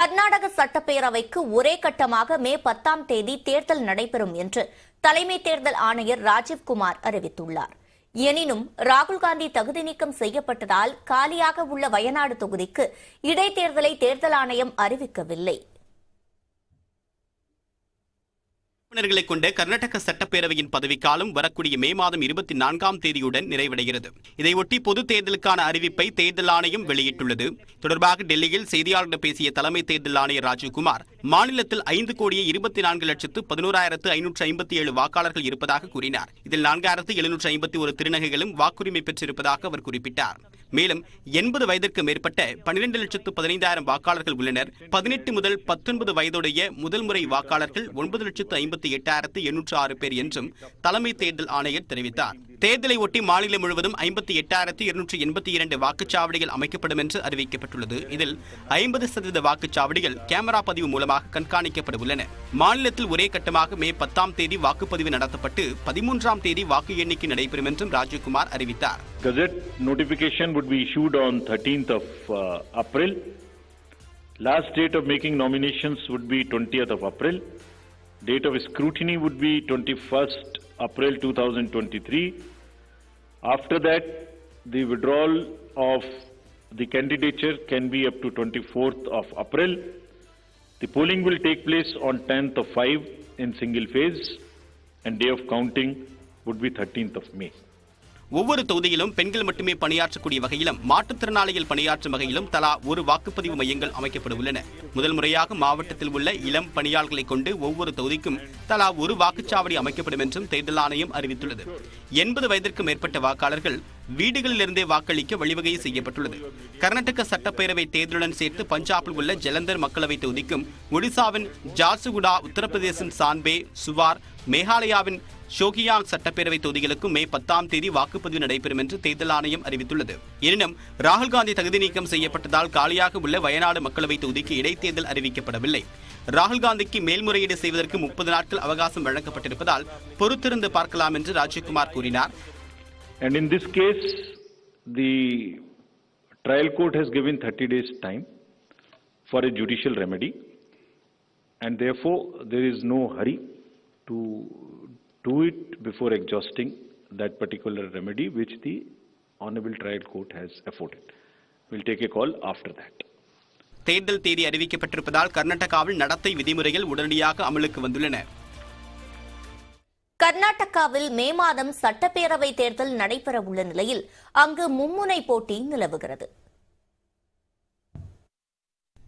கர்நாடக சட்டப்பேரவைக்கு ஒரே கட்டமாக மே 10ஆம் தேதி தேர்தல் நடைபெறும் என்று தலைமை தேர்தல் ஆணையர் ராஜீவ்குமார் அறிவித்துள்ளார். எனினும் ராகுல் காந்தி தகுதி நீக்கம் செய்யப்பட்டதால் காலியாக உள்ள வயநாடு தொகுதிக்கு இடைத்தேர்தலை தேர்தல் ஆணையம் அறிவிக்கவில்லை. உறுப்பினர்களை கொண்ட கர்நாடக சட்டப்பேரவையின் பதவிக்காலம் வரக்கூடிய மே மாதம் 24ஆம் தேதியுடன் நிறைவடைகிறது. இதையொட்டி பொது தேர்தலுக்கான அறிவிப்பை தேர்தல் ஆணையம் வெளியிட்டுள்ளது. தொடர்பாக டெல்லியில் செய்தியாளர்களிடம் பேசிய தலைமை தேர்தல் ஆணையர் ராஜீவ்குமார், மாநிலத்தில் 5,24,11,557 வாக்காளர்கள் இருப்பதாக கூறினார். இதில் 4,751 திருநங்கைகளும் வாக்குரிமை பெற்றிருப்பதாக அவர் குறிப்பிட்டார். மேலும் 80 வயதிற்கு மேற்பட்ட 12,15,000 வாக்காளர்கள் உள்ளனர். 18 முதல் 19 வயதுடைய முதல் முறை வாக்காளர்கள் 9,58,806 பேர் என்றும் தலைமை தேர்தல் ஆணையர் தெரிவித்தார். தேர்தலை ஒட்டி மாநிலம் முழுவதும் 58,282 வாக்குச்சாவடிகள் அமைக்கப்படும் என்று அறிவிக்கப்பட்டுள்ளது. இதில் 50% வாக்குச்சாவடிகள் கேமரா பதிவு மூலமாக கண்காணிக்கப்பட உள்ளன. மாநிலத்தில் ஒரே கட்டமாக மே 10ஆம் தேதி வாக்குப்பதிவு நடத்தப்பட்டு 13ஆம் தேதி வாக்கு எண்ணிக்கை நடைபெறும் என்றும் ராஜீவ்குமார் அறிவித்தார். Gazette notification would be issued on 13th of April. Last date of making nominations would be 20th of April. Date of scrutiny would be 21st April 2023. After that, the withdrawal of the candidature can be up to 24th of April. The polling will take place on 10th of 5 in single phase, and day of counting would be 13th of May. ஒவ்வொரு தொகுதியிலும் பெண்கள் மட்டுமே பணியாற்றக்கூடிய வகையிலும் மாற்றுத்திறனாளிகள் பணியாற்றும் வகையிலும் தலா ஒரு வாக்குப்பதிவு மையங்கள் அமைக்கப்பட உள்ளன. முதல் முறையாக மாவட்டத்தில் உள்ள இளம் பணியாளர்களை கொண்டு ஒவ்வொரு தொகுதிக்கும் தலா ஒரு வாக்குச்சாவடி அமைக்கப்படும் என்றும் தேர்தல் ஆணையம் அறிவித்துள்ளது. 80 வயதிற்கு மேற்பட்ட வாக்காளர்கள் வீடுகளிலிருந்தே வாக்களிக்க வழிவகை செய்யப்பட்டுள்ளது. கர்நாடக சட்டப்பேரவை தேர்தலுடன் சேர்த்து பஞ்சாபில் உள்ள ஜலந்தர் மக்களவை தொகுதிக்கும், ஒடிசாவின் ஜார்சுகுடா, உத்தரப்பிரதேசின் சான்பே, சுவார், மேகாலயாவின் ஷோகியாங் சட்டப்பேரவை தொகுதிகளுக்கும் மே 10ஆம் தேதி வாக்குப்பதிவு நடைபெறும் என்று தேர்தல் ஆணையம் அறிவித்துள்ளது. எனினும் ராகுல் காந்தி தகுதி நீக்கம் செய்யப்பட்டதால் காலியாக உள்ள வயநாடு மக்களவை தொகுதிக்கு இடைத்தேர்தல் அறிவிக்கப்படவில்லை. ராகுல் காந்திக்கு மேல்முறையீடு செய்வதற்கு 30 நாட்கள் அவகாசம் வழங்கப்பட்டிருப்பதால் பொறுத்திருந்து பார்க்கலாம் என்று ராஜீவ்குமார் கூறினார். And in this case, the trial court has given 30 days time for a judicial remedy, and therefore there is no hurry to do it before exhausting that particular remedy which the Honorable Trial Court has afforded. We'll take a call after that. தேர்தல் தேதி அறிவிக்கப்பட்டிருப்பதால் கர்நாடகாவில் நடத்தை விதிமுறைகள் உடனடியாக அமலுக்கு வந்துள்ளன. கர்நாடகாவில் மே மாதம் சட்டப்பேரவை தேர்தல் நடைபெற உள்ள நிலையில் அங்கு மும்முனை போட்டி நிலவுகிறது.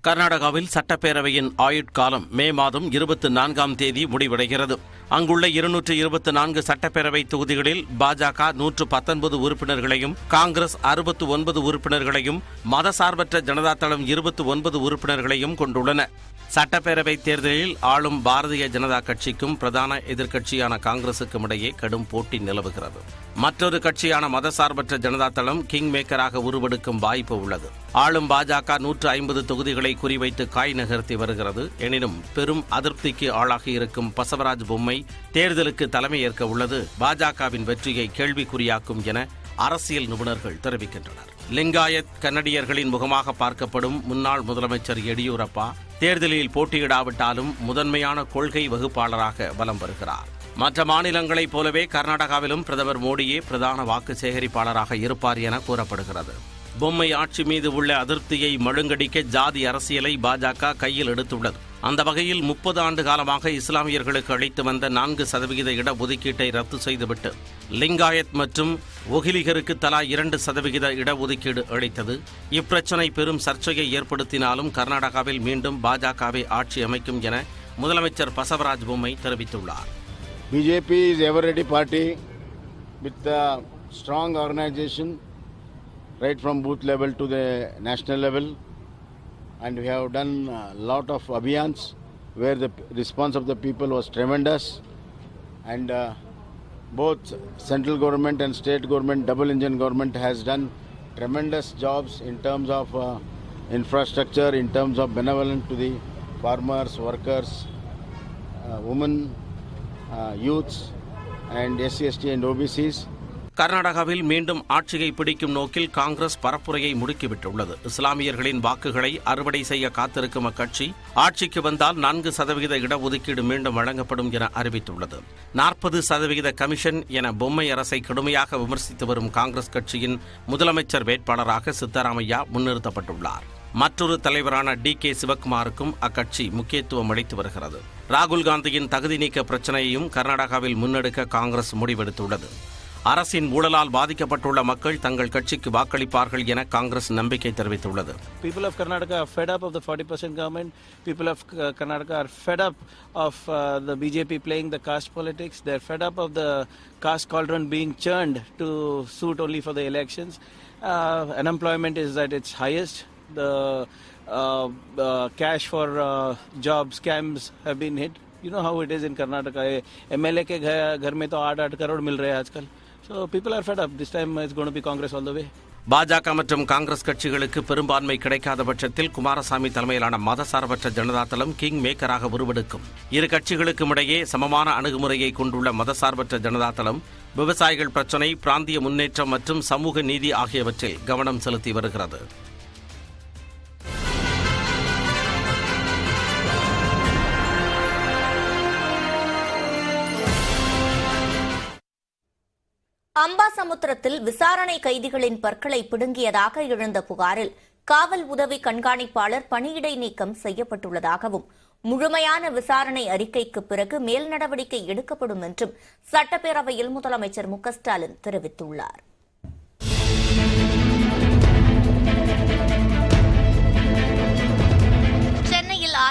கர்நாடகாவில் சட்டப்பேரவையின் ஆயுட்காலம் மே மாதம் 24ஆம் தேதி முடிவடைகிறது. அங்குள்ள 224 சட்டப்பேரவை தொகுதிகளில் பாஜக 119 உறுப்பினர்களையும், காங்கிரஸ் 69 உறுப்பினர்களையும், மதசார்பற்ற ஜனதா தளம் 29 உறுப்பினர்களையும் கொண்டுள்ளன. சட்டப்பேரவை தேர்தலில் ஆளும் பாரதிய ஜனதா கட்சிக்கும் பிரதான எதிர்க்கட்சியான காங்கிரசுக்கும் இடையே கடும் போட்டி நிலவுகிறது. மற்றொரு கட்சியான மதசார்பற்ற ஜனதா தளம் கிங் மேக்கராக உருவெடுக்கும் வாய்ப்பு உள்ளது. ஆளும் பாஜக 150 தொகுதிகளை குறிவைத்து காய் நகர்த்தி வருகிறது. எனினும் பெரும் அதிருப்திக்கு ஆளாகி இருக்கும் பசவராஜ் பொம்மை தேர்தலுக்கு தலைமையேற்க உள்ளது பாஜகவின் வெற்றியை கேள்விக்குறியாக்கும் என அரசியல் நிபுணர்கள் தெரிவிக்கின்றனர். லிங்காயத் கன்னடியர்களின் முகமாக பார்க்கப்படும் முன்னாள் முதலமைச்சர் எடியூரப்பா தேர்தலில் போட்டியிடாவிட்டாலும் முதன்மையான கொள்கை வகுப்பாளராக வலம் வருகிறார். மற்ற மாநிலங்களைப் போலவே கர்நாடகாவிலும் பிரதமர் மோடியே பிரதான வாக்கு சேகரிப்பாளராக இருப்பார் என கூறப்படுகிறது. பொம்மை ஆட்சி மீது உள்ள அதிருப்தியை மழுங்கடிக்க ஜாதி அரசியலை பாஜக கையில் எடுத்துள்ளது. அந்த வகையில் 30 ஆண்டு காலமாக இஸ்லாமியர்களுக்கு அளித்து வந்த 4% இடஒதுக்கீட்டை ரத்து செய்துவிட்டு லிங்காயத் மற்றும் ஒகிலிகருக்கு தலா 2% இடஒதுக்கீடு அளித்தது. இப்பிரச்சினை பெரும் சர்ச்சையை ஏற்படுத்தினாலும் கர்நாடகாவில் மீண்டும் பாஜகவை ஆட்சி அமைக்கும் என முதலமைச்சர் பசவராஜ் பொம்மை தெரிவித்துள்ளார். BJP is ever ready party with a strong organization right from booth level to the national level, and we have done a lot of abhiyans where the response of the people was tremendous, and both central government and state government, double engine government has done tremendous jobs in terms of infrastructure, in terms of benevolence to the farmers, workers, women, youths and SC, ST and OBCs. கர்நாடகாவில் மீண்டும் ஆட்சியை பிடிக்கும் நோக்கில் காங்கிரஸ் பரப்புரையை முடுக்கிவிட்டுள்ளது. இஸ்லாமியர்களின் வாக்குகளை அறுவடை செய்ய காத்திருக்கும் அக்கட்சி ஆட்சிக்கு வந்தால் 4% இடஒதுக்கீடு மீண்டும் வழங்கப்படும் என அறிவித்துள்ளது. 40% கமிஷன் என பொம்மை அரசை கடுமையாக விமர்சித்து வரும் காங்கிரஸ் கட்சியின் முதலமைச்சர் வேட்பாளராக சித்தராமையா முன்னிறுத்தப்பட்டுள்ளார். மற்றொரு தலைவரான DK சிவக்குமாருக்கும் அக்கட்சி முக்கியத்துவம் அளித்து வருகிறது. ராகுல் காந்தியின் தகுதி நீக்க பிரச்சனையையும் கர்நாடகாவில் முன்னெடுக்க காங்கிரஸ் முடிவெடுத்துள்ளது. அரசின் ஊழலால் பாதிக்கப்பட்டுள்ள மக்கள் தங்கள் கட்சிக்கு வாக்களிப்பார்கள் என காங்கிரஸ் நம்பிக்கை தெரிவித்துள்ளது. People of Karnataka are fed up of the 40% government. People of Karnataka are fed up of the BJP playing the caste politics. They're fed up of the caste cauldron being churned to suit only for the elections. Unemployment is at its highest. The cash for job scams have been hit. You know how it is in Karnataka. MLA के घर में तो 8-8 करोड़ मिल रहे हैं आजकल. So people are fed up. This time it's going to be Congress all the way. பாஜக மற்றும் காங்கிரஸ் கட்சிகளுக்கு பெரும்பான்மை கிடைக்காத பட்சத்தில் குமாரசாமி தலைமையிலான மதசார்பற்ற ஜனதா தளம் கிங் மேக்கராக உருவெடுக்கும். இரு கட்சிகளுக்கும் இடையே சமமான அணுகுமுறையை கொண்டுள்ள மதசார்பற்ற ஜனதா தளம் விவசாயிகள் பிரச்சினை, பிராந்திய முன்னேற்றம் மற்றும் சமூக நீதி ஆகியவற்றில் கவனம் செலுத்தி வருகிறது. அம்பாசமுத்திரத்தில் விசாரணை கைதிகளின் பற்களை பிடுங்கியதாக எழுந்த புகாரில் காவல் உதவி கண்காணிப்பாளர் பணியிடை நீக்கம் செய்யப்பட்டுள்ளதாகவும் முழுமையான விசாரணை அறிக்கைக்கு பிறகு மேல் நடவடிக்கை எடுக்கப்படும் என்றும் சட்டப்பேரவையில் முதலமைச்சர் மு.க. ஸ்டாலின் தெரிவித்துள்ளார்.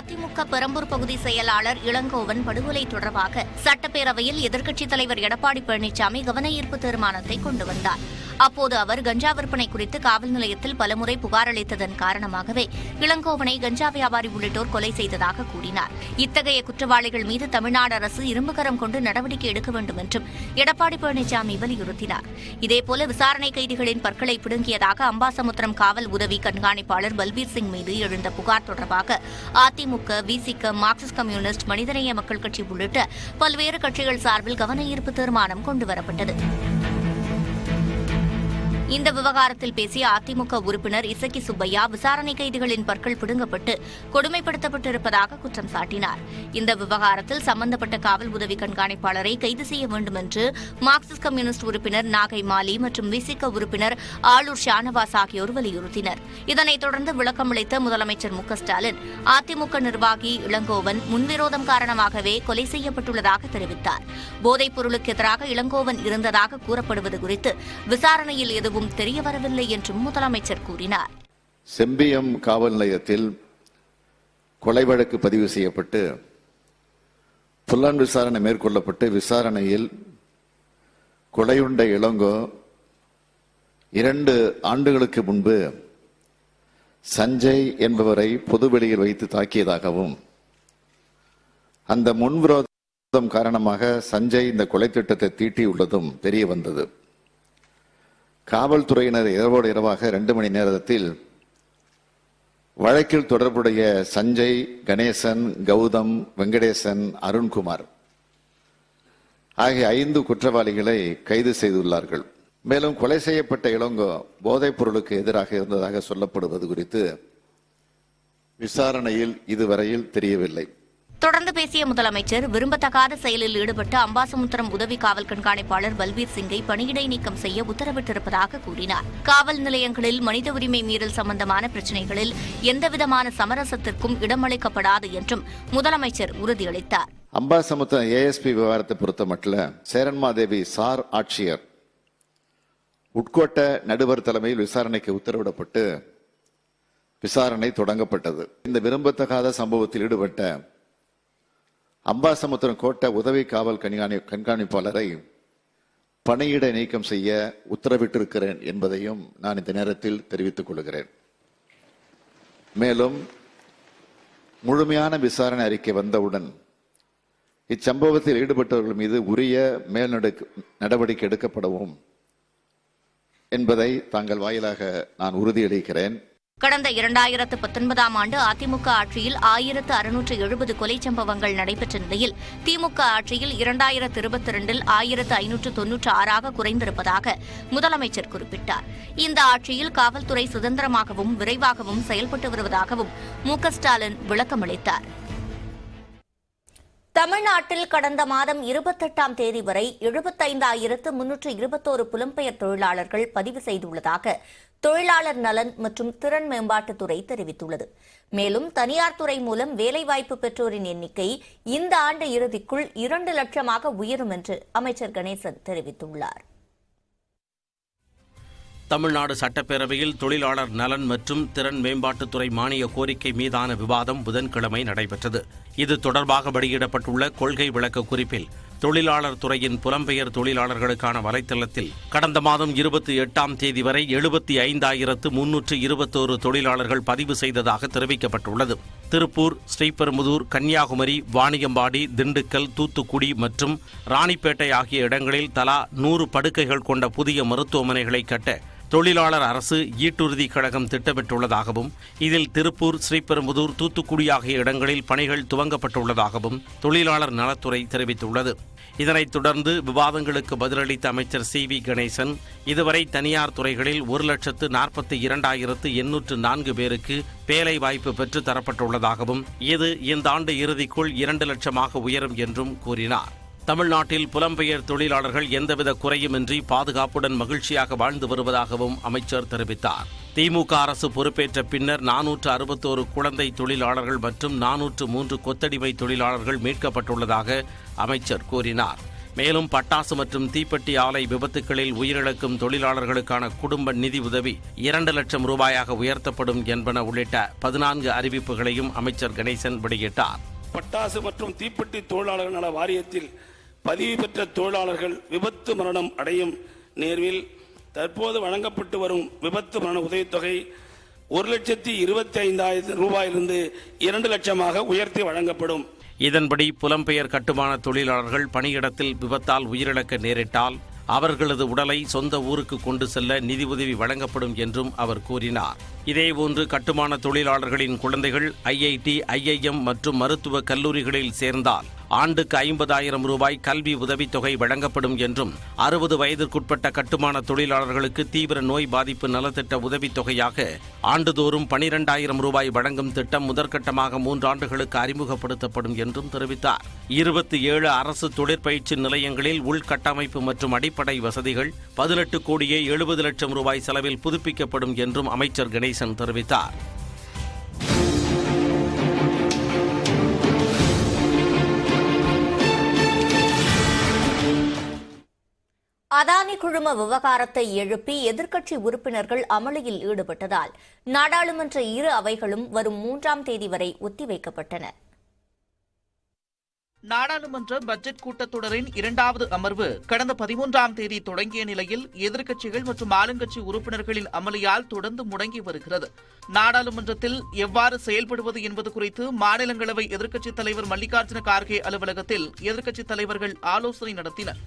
அதிமுக பெரம்பூர் பகுதி செயலாளர் இளங்கோவன் படுகொலை தொடர்பாக சட்டப்பேரவையில் எதிர்க்கட்சித் தலைவர் எடப்பாடி பழனிசாமி கவன ஈர்ப்பு தீர்மானத்தை கொண்டு வந்தார். அப்போது அவர் கஞ்சா விற்பனை குறித்து காவல் நிலையத்தில் பலமுறை புகார் அளித்ததன் காரணமாகவே இளங்கோவனை கஞ்சா வியாபாரி உள்ளிட்டோர் கொலை செய்ததாக கூறினார். இத்தகைய குற்றவாளிகள் மீது தமிழ்நாடு அரசு இரும்புகரம் கொண்டு நடவடிக்கை எடுக்க வேண்டும் என்றும் எடப்பாடி பழனிசாமி வலியுறுத்தினார். இதேபோல விசாரணை கைதிகளின் பற்களை பிடுங்கியதாக அம்பாசமுத்திரம் காவல் உதவி கண்காணிப்பாளர் பல்பீர் சிங் மீது எழுந்த புகார் தொடர்பாக அதிமுக, விசிக, மார்க்சிஸ்ட் கம்யூனிஸ்ட், மனிதநேய மக்கள் கட்சி உள்ளிட்ட பல்வேறு கட்சிகள் சார்பில் கவன ஈர்ப்பு தீர்மானம் கொண்டுவரப்பட்டது. இந்த விவகாரத்தில் பேசிய அதிமுக உறுப்பினர் இசக்கி சுப்பையா விசாரணை கைதிகளின் பற்கள் பிடுங்கப்பட்டு கொடுமைப்படுத்தப்பட்டிருப்பதாக குற்றம் சாட்டினார். இந்த விவகாரத்தில் சம்பந்தப்பட்ட காவல் உதவி கண்காணிப்பாளரை கைது செய்ய வேண்டும் என்று மார்க்சிஸ்ட் கம்யூனிஸ்ட் உறுப்பினர் நாகை மாலி மற்றும் விசிக உறுப்பினர் ஆளூர் ஷானவாஸ் ஆகியோர் வலியுறுத்தினர். இதனைத் தொடர்ந்து விளக்கமளித்த முதலமைச்சர் மு.க. ஸ்டாலின் அதிமுக நிர்வாகி இளங்கோவன் முன்விரோதம் காரணமாகவே கொலை செய்யப்பட்டுள்ளதாக தெரிவித்தார். போதைப் பொருளுக்கு எதிராக இளங்கோவன் இருந்ததாக கூறப்படுவது குறித்து விசாரணையில் எதுவும் தெரியவரவில்லை என்றும் முதலமைச்சர் கூறினார். செம்பியம் காவல் நிலையத்தில் கொலை வழக்கு பதிவு செய்யப்பட்டு புலன் விசாரணை மேற்கொள்ளப்பட்டு விசாரணையில் கொலையுண்ட இளங்கோ 2 ஆண்டுகளுக்கு முன்பு சஞ்சய் என்பவரை பொதுவெளியில் வைத்து தாக்கியதாகவும் அந்த முன்விரோதம் காரணமாக சஞ்சய் இந்த கொலை திட்டத்தை தீட்டியுள்ளதும் தெரிய வந்தது. காவல்துறையினர் இரவோடு இரவாக 2 மணி நேரத்தில் வழக்கில் தொடர்புடைய சஞ்சய், கணேசன், கௌதம், வெங்கடேசன், அருண்குமார் ஆகிய 5 குற்றவாளிகளை கைது செய்துள்ளார்கள். மேலும் கொலை செய்யப்பட்ட இளங்கோ போதைப் பொருளுக்கு எதிராக இருந்ததாக சொல்லப்படுவது குறித்து விசாரணையில் இதுவரையில் தெரியவில்லை. தொடர்ந்து பேசிய முதலமைச்சர் விரும்பத்தகாத செயலில் ஈடுபட்ட அம்பாசமுத்திரம் உதவி காவல் கண்காணிப்பாளர் பல்பீர் சிங்கை பணியிடை நீக்கம் செய்ய உத்தரவிட்டிருப்பதாக கூறினார். காவல் நிலையங்களில் மனித உரிமை மீறல் சம்பந்தமான பிரச்சினைகளில் எந்தவிதமான சமரசத்திற்கும் இடமளிக்கப்படாது என்றும் முதலமைச்சர் உறுதியளித்தார். அம்பாசமுத்திரம் ASP விவகாரத்தை பொறுத்தமட்டில் சேரன்மாதேவி சார் ஆட்சியர் உட்கோட்ட நடுவர் தலைமையில் விசாரணைக்கு உத்தரவிடப்பட்டு விசாரணை தொடங்கப்பட்டது. இந்த விரும்பத்தகாத சம்பவத்தில் ஈடுபட்ட அம்பாசமுத்திரம் கோட்ட உதவி காவல் கண்காணிப்பாளரை பணியிட நீக்கம் செய்ய உத்தரவிட்டிருக்கிறேன் என்பதையும் நான் இந்த நேரத்தில் தெரிவித்துக் கொள்கிறேன். மேலும் முழுமையான விசாரணை அறிக்கை வந்தவுடன் இச்சம்பவத்தில் ஈடுபட்டவர்கள் மீது உரிய மேல் நடவடிக்கை எடுக்கப்படவும் என்பதை தாங்கள் வாயிலாக நான் உறுதியளிக்கிறேன். கடந்த 2019ஆம் ஆண்டு அதிமுக ஆட்சியில் 1670 கொலை சம்பவங்கள் நடைபெற்ற நிலையில் திமுக ஆட்சியில் 2022இல் 1596ஆக குறைந்திருப்பதாக முதலமைச்சர் குறிப்பிட்டார். இந்த ஆட்சியில் காவல்துறை சுதந்திரமாகவும் விரைவாகவும் செயல்பட்டு வருவதாகவும் மு.க. ஸ்டாலின் விளக்கமளித்தார். தமிழ்நாட்டில் கடந்த மாதம் 28ஆம் தேதி வரை 75,321 புலம்பெயர் தொழிலாளர்கள் பதிவு செய்துள்ளதாக தொழிலாளர் நலன் மற்றும் திறன் மேம்பாட்டுத்துறை தெரிவித்துள்ளது. மேலும் தனியார் துறை மூலம் வேலைவாய்ப்பு பெற்றோரின் எண்ணிக்கை இந்த ஆண்டு இறுதிக்குள் 2 லட்சமாக உயரும் என்று அமைச்சர் கணேசன் தெரிவித்துள்ளார். தமிழ்நாடு சட்டப்பேரவையில் தொழிலாளர் நலன் மற்றும் திறன் மேம்பாட்டுத்துறை மானிய கோரிக்கை மீதான விவாதம் புதன்கிழமை நடைபெற்றது. இது தொடர்பாக வெளியிடப்பட்டுள்ள கொள்கை விளக்க குறிப்பில் தொழிலாளர் துறையின் புலம்பெயர் தொழிலாளர்களுக்கான வலைத்தளத்தில் கடந்த மாதம் 28ஆம் தேதி வரை 75,321 தொழிலாளர்கள் பதிவு செய்ததாக தெரிவிக்கப்பட்டுள்ளது. திருப்பூர், ஸ்ரீபெரும்புதூர், கன்னியாகுமரி, வாணியம்பாடி, திண்டுக்கல், தூத்துக்குடி மற்றும் ராணிப்பேட்டை ஆகிய இடங்களில் தலா 100 படுக்கைகள் கொண்ட புதிய மருத்துவமனைகளை கட்ட தொழிலாளர் அரசு ஈட்டுறுதி கழகம் திட்டமிட்டுள்ளதாகவும் இதில் திருப்பூர், ஸ்ரீபெரும்புதூர், தூத்துக்குடி ஆகிய இடங்களில் பணிகள் துவங்கப்பட்டுள்ளதாகவும் தொழிலாளர் நலத்துறை தெரிவித்துள்ளது. இதனைத் தொடர்ந்து விவாதங்களுக்கு பதிலளித்த அமைச்சர் சி.வி. கணேசன், இதுவரை தனியார் துறைகளில் 1,42,804 பேருக்கு வேலை வாய்ப்பு பெற்று தரப்பட்டுள்ளதாகவும் இது இந்த ஆண்டு இறுதிக்குள் 2 லட்சமாக உயரும் என்றும் கூறினார். தமிழ்நாட்டில் புலம்பெயர் தொழிலாளர்கள் எந்தவித குறையுமின்றி பாதுகாப்புடன் மகிழ்ச்சியாக வாழ்ந்து வருவதாகவும் அமைச்சர் தெரிவித்தார். திமுக அரசு பொறுப்பேற்ற பின்னர் 461 குழந்தை தொழிலாளர்கள் மற்றும் 403 கொத்தடிமை தொழிலாளர்கள் மீட்கப்பட்டுள்ளதாக அமைச்சர் கூறினார். மேலும் பட்டாசு மற்றும் தீப்பெட்டி ஆலை விபத்துகளில் உயிரிழக்கும் தொழிலாளர்களுக்கான குடும்ப நிதி உதவி 2 லட்சம் ரூபாயாக உயர்த்தப்படும் என்பன உள்ளிட்ட 14 அறிவிப்புகளையும் அமைச்சர் கணேசன் வெளியிட்டார். பட்டாசு மற்றும் தீப்பெட்டி தொழிலாளர்கள் நல வாரியத்தில் பதிவு பெற்ற தொழிலாளர்கள் விபத்து மரணம் அடையும் நேர்வில் தற்போது வழங்கப்பட்டு வரும் விபத்து மரண உதவித்தொகை 1,25,000 ரூபாயிலிருந்து 2 லட்சமாக உயர்த்தி வழங்கப்படும். இதன்படி புலம்பெயர் கட்டுமான தொழிலாளர்கள் பணியிடத்தில் விபத்தால் உயிரிழக்க நேரிட்டால் அவர்களது உடலை சொந்த ஊருக்கு கொண்டு செல்ல நிதி உதவி வழங்கப்படும் என்றும் அவர் கூறினார். இதேபோன்று கட்டுமான தொழிலாளர்களின் குழந்தைகள் ஐஐடி, ஐஐஎம் மற்றும் மருத்துவ கல்லூரிகளில் சேர்ந்தால் ஆண்டுக்கு 50,000 ரூபாய் கல்வி உதவித்தொகை வழங்கப்படும் என்றும் 60 வயதிற்குட்பட்ட கட்டுமான தொழிலாளர்களுக்கு தீவிர நோய் பாதிப்பு நலத்திட்ட உதவித்தொகையாக ஆண்டுதோறும் 12,000 ரூபாய் வழங்கும் திட்டம் முதற்கட்டமாக 3 ஆண்டுகளுக்கு அறிமுகப்படுத்தப்படும் என்றும் தெரிவித்தார். 27 அரசு தொழிற்பயிற்சி நிலையங்களில் உள்கட்டமைப்பு மற்றும் அடிப்படை வசதிகள் 18,70 லட்சம் ரூபாய் செலவில் புதுப்பிக்கப்படும் என்றும் அமைச்சர் கணேசன் தெரிவித்தார். அதானி குழும விவகாரத்தை எழுப்பி எதிர்க்கட்சி உறுப்பினர்கள் அமளியில் ஈடுபட்டதால் நாடாளுமன்ற இரு அவைகளும் வரும் 3ஆம் தேதி வரை ஒத்திவைக்கப்பட்டன. நாடாளுமன்ற பட்ஜெட் கூட்டத்தொடரின் 2வது அமர்வு கடந்த 13ஆம் தேதி தொடங்கிய நிலையில் எதிர்க்கட்சிகள் மற்றும் ஆளுங்கட்சி உறுப்பினர்களின் அமளியால் தொடர்ந்து முடங்கி வருகிறது. நாடாளுமன்றத்தில் எவ்வாறு செயல்படுவது என்பது குறித்து மாநிலங்களவை எதிர்க்கட்சித் தலைவர் மல்லிகார்ஜுன கார்கே அலுவலகத்தில் எதிர்க்கட்சித் தலைவர்கள் ஆலோசனை நடத்தினர்.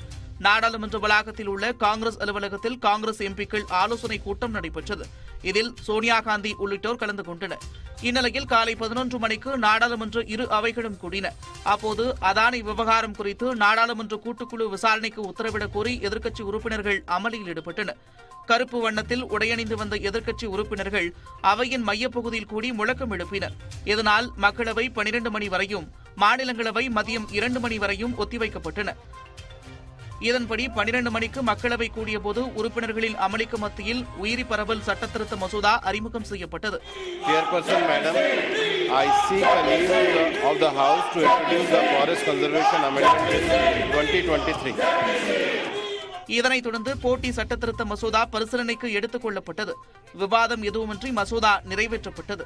நாடாளுமன்ற வளாகத்தில் உள்ள காங்கிரஸ் அலுவலகத்தில் காங்கிரஸ் எம்பிக்கள் ஆலோசனை கூட்டம் நடைபெற்றது. இதில் சோனியா காந்தி உள்ளிட்டோர் கலந்து கொண்டனர். இந்நிலையில் காலை 11 மணிக்கு நாடாளுமன்ற இரு அவைகளும் கூடின. அப்போது அதானி விவகாரம் குறித்து நாடாளுமன்ற கூட்டுக்குழு விசாரணைக்கு உத்தரவிடக் கோரி எதிர்க்கட்சி உறுப்பினர்கள் அமளியில் ஈடுபட்டனர். கருப்பு வண்ணத்தில் உடையணிந்து வந்த எதிர்க்கட்சி உறுப்பினர்கள் அவையின் மையப்பகுதியில் கூடி முழக்கம் எழுப்பினர். இதனால் மக்களவை 12 மணி வரையும், மாநிலங்களவை மதியம் 2 மணி வரையும் ஒத்திவைக்கப்பட்டன. இதன்படி 12 மணிக்கு மக்களவை கூடியபோது உறுப்பினர்களின் அமளிக்கு மத்தியில் உயிரி பரவல் சட்டத்திருத்த மசோதா அறிமுகம் செய்யப்பட்டது. Chairperson, Madam, I seek a leave of the House to introduce the Forest Conservation Amendment 2023. இதனைத் தொடர்ந்து போட்டி சட்டத்திருத்த மசோதா பரிசீலனைக்கு எடுத்துக் கொள்ளப்பட்டது. விவாதம் எதுவுமின்றி மசோதா நிறைவேற்றப்பட்டது.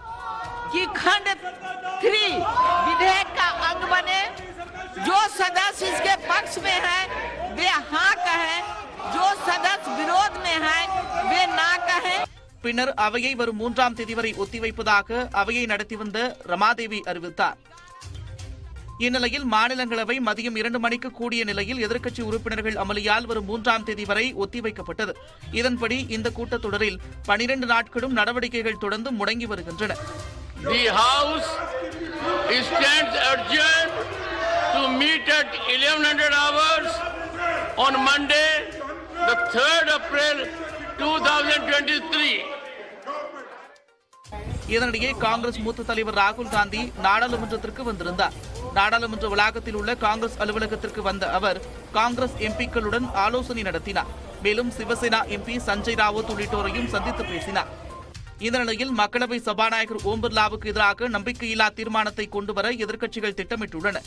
जो सदस्य इसके पक्ष में है वे हाँ कहें, जो सदस्य विरोध में है वे ना कहें. பின்னர் அவையை வரும் 3ஆம் தேதி வரை ஒத்திவைப்பதாக அவையை நடத்தி வந்த ரமாதேவி அறிவித்தார். இந்நிலையில் மாநிலங்களவை மதியம் 2 மணிக்கு கூடிய நிலையில் எதிர்க்கட்சி உறுப்பினர்கள் அமளியால் வரும் 3ஆம் தேதி வரை ஒத்திவைக்கப்பட்டது. இதன்படி இந்த கூட்டத்தொடரில் 12 நாட்களும் நடவடிக்கைகள் தொடர்ந்து முடங்கி வருகின்றன. The House stands adjourned to meet at 1100 hours on Monday, the 3rd April 2023. இதனிடையே காங்கிரஸ் மூத்த தலைவர் ராகுல் காந்தி நாடாளுமன்றத்திற்கு வந்திருந்தார். நாடாளுமன்ற வளாகத்தில் உள்ள காங்கிரஸ் அலுவலகத்திற்கு வந்த அவர் காங்கிரஸ் எம்பிக்களுடன் ஆலோசனை நடத்தினார். மேலும் சிவசேனா எம்பி சஞ்சய் ராவத் உள்ளிட்டோரையும் சந்தித்து பேசினார். இந்த நிலையில் மக்களவை சபாநாயகர் ஓம் பிர்லாவுக்கு எதிராக நம்பிக்கையில்லா தீர்மானத்தை கொண்டுவர எதிர்க்கட்சிகள் திட்டமிட்டுள்ளன.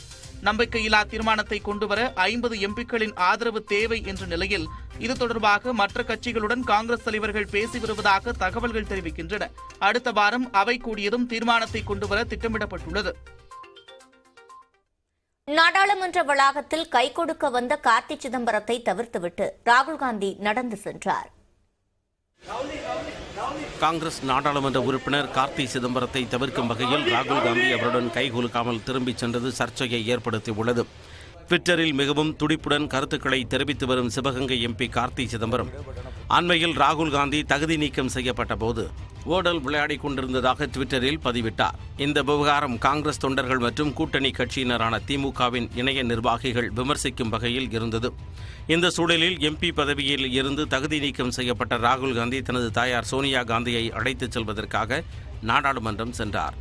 நம்பிக்கையில்லா தீர்மானத்தை கொண்டுவர 50 எம்பிக்களின் ஆதரவு தேவை என்ற நிலையில் இது தொடர்பாக மற்ற கட்சிகளுடன் காங்கிரஸ் தலைவர்கள் பேசி வருவதாக தகவல்கள் தெரிவிக்கின்றன. அடுத்த வாரம் அவை கூடியதும் தீர்மானத்தை கொண்டுவர திட்டமிடப்பட்டுள்ளது. நாடாளுமன்ற வளாகத்தில் கை கொடுக்க வந்த கார்த்தி சிதம்பரத்தை தவிர்த்துவிட்டு ராகுல் காந்தி நடந்து சென்றார். காங்கிரஸ் நாடாளுமன்ற உறுப்பினர் கார்த்தி சிதம்பரத்தை தவிர்க்கும் வகையில் ராகுல் காந்தி அவருடன் கைகுலுக்காமல் திரும்பிச் சென்றது சர்ச்சையை ஏற்படுத்தியுள்ளது. ட்விட்டரில் மிகவும் துடிப்புடன் கருத்துக்களை தெரிவித்து வரும் சிவகங்கை எம்பி கார்த்தி சிதம்பரம் அண்மையில் ராகுல் காந்தி தகுதி நீக்கம் செய்யப்பட்ட போது ஓடல் விளையாடிக் கொண்டிருந்ததாக ட்விட்டரில் பதிவிட்டார். இந்த விவகாரம் காங்கிரஸ் தொண்டர்கள் மற்றும் கூட்டணி கட்சியினரான திமுகவின் இணைய நிர்வாகிகள் விமர்சிக்கும் வகையில் இருந்தது. இந்த சூழலில் எம்பி பதவியில் இருந்து தகுதி நீக்கம் செய்யப்பட்ட ராகுல் காந்தி தனது தாயார் சோனியா காந்தியை அழைத்துச் செல்வதற்காக நாடாளுமன்றம் சென்றார்.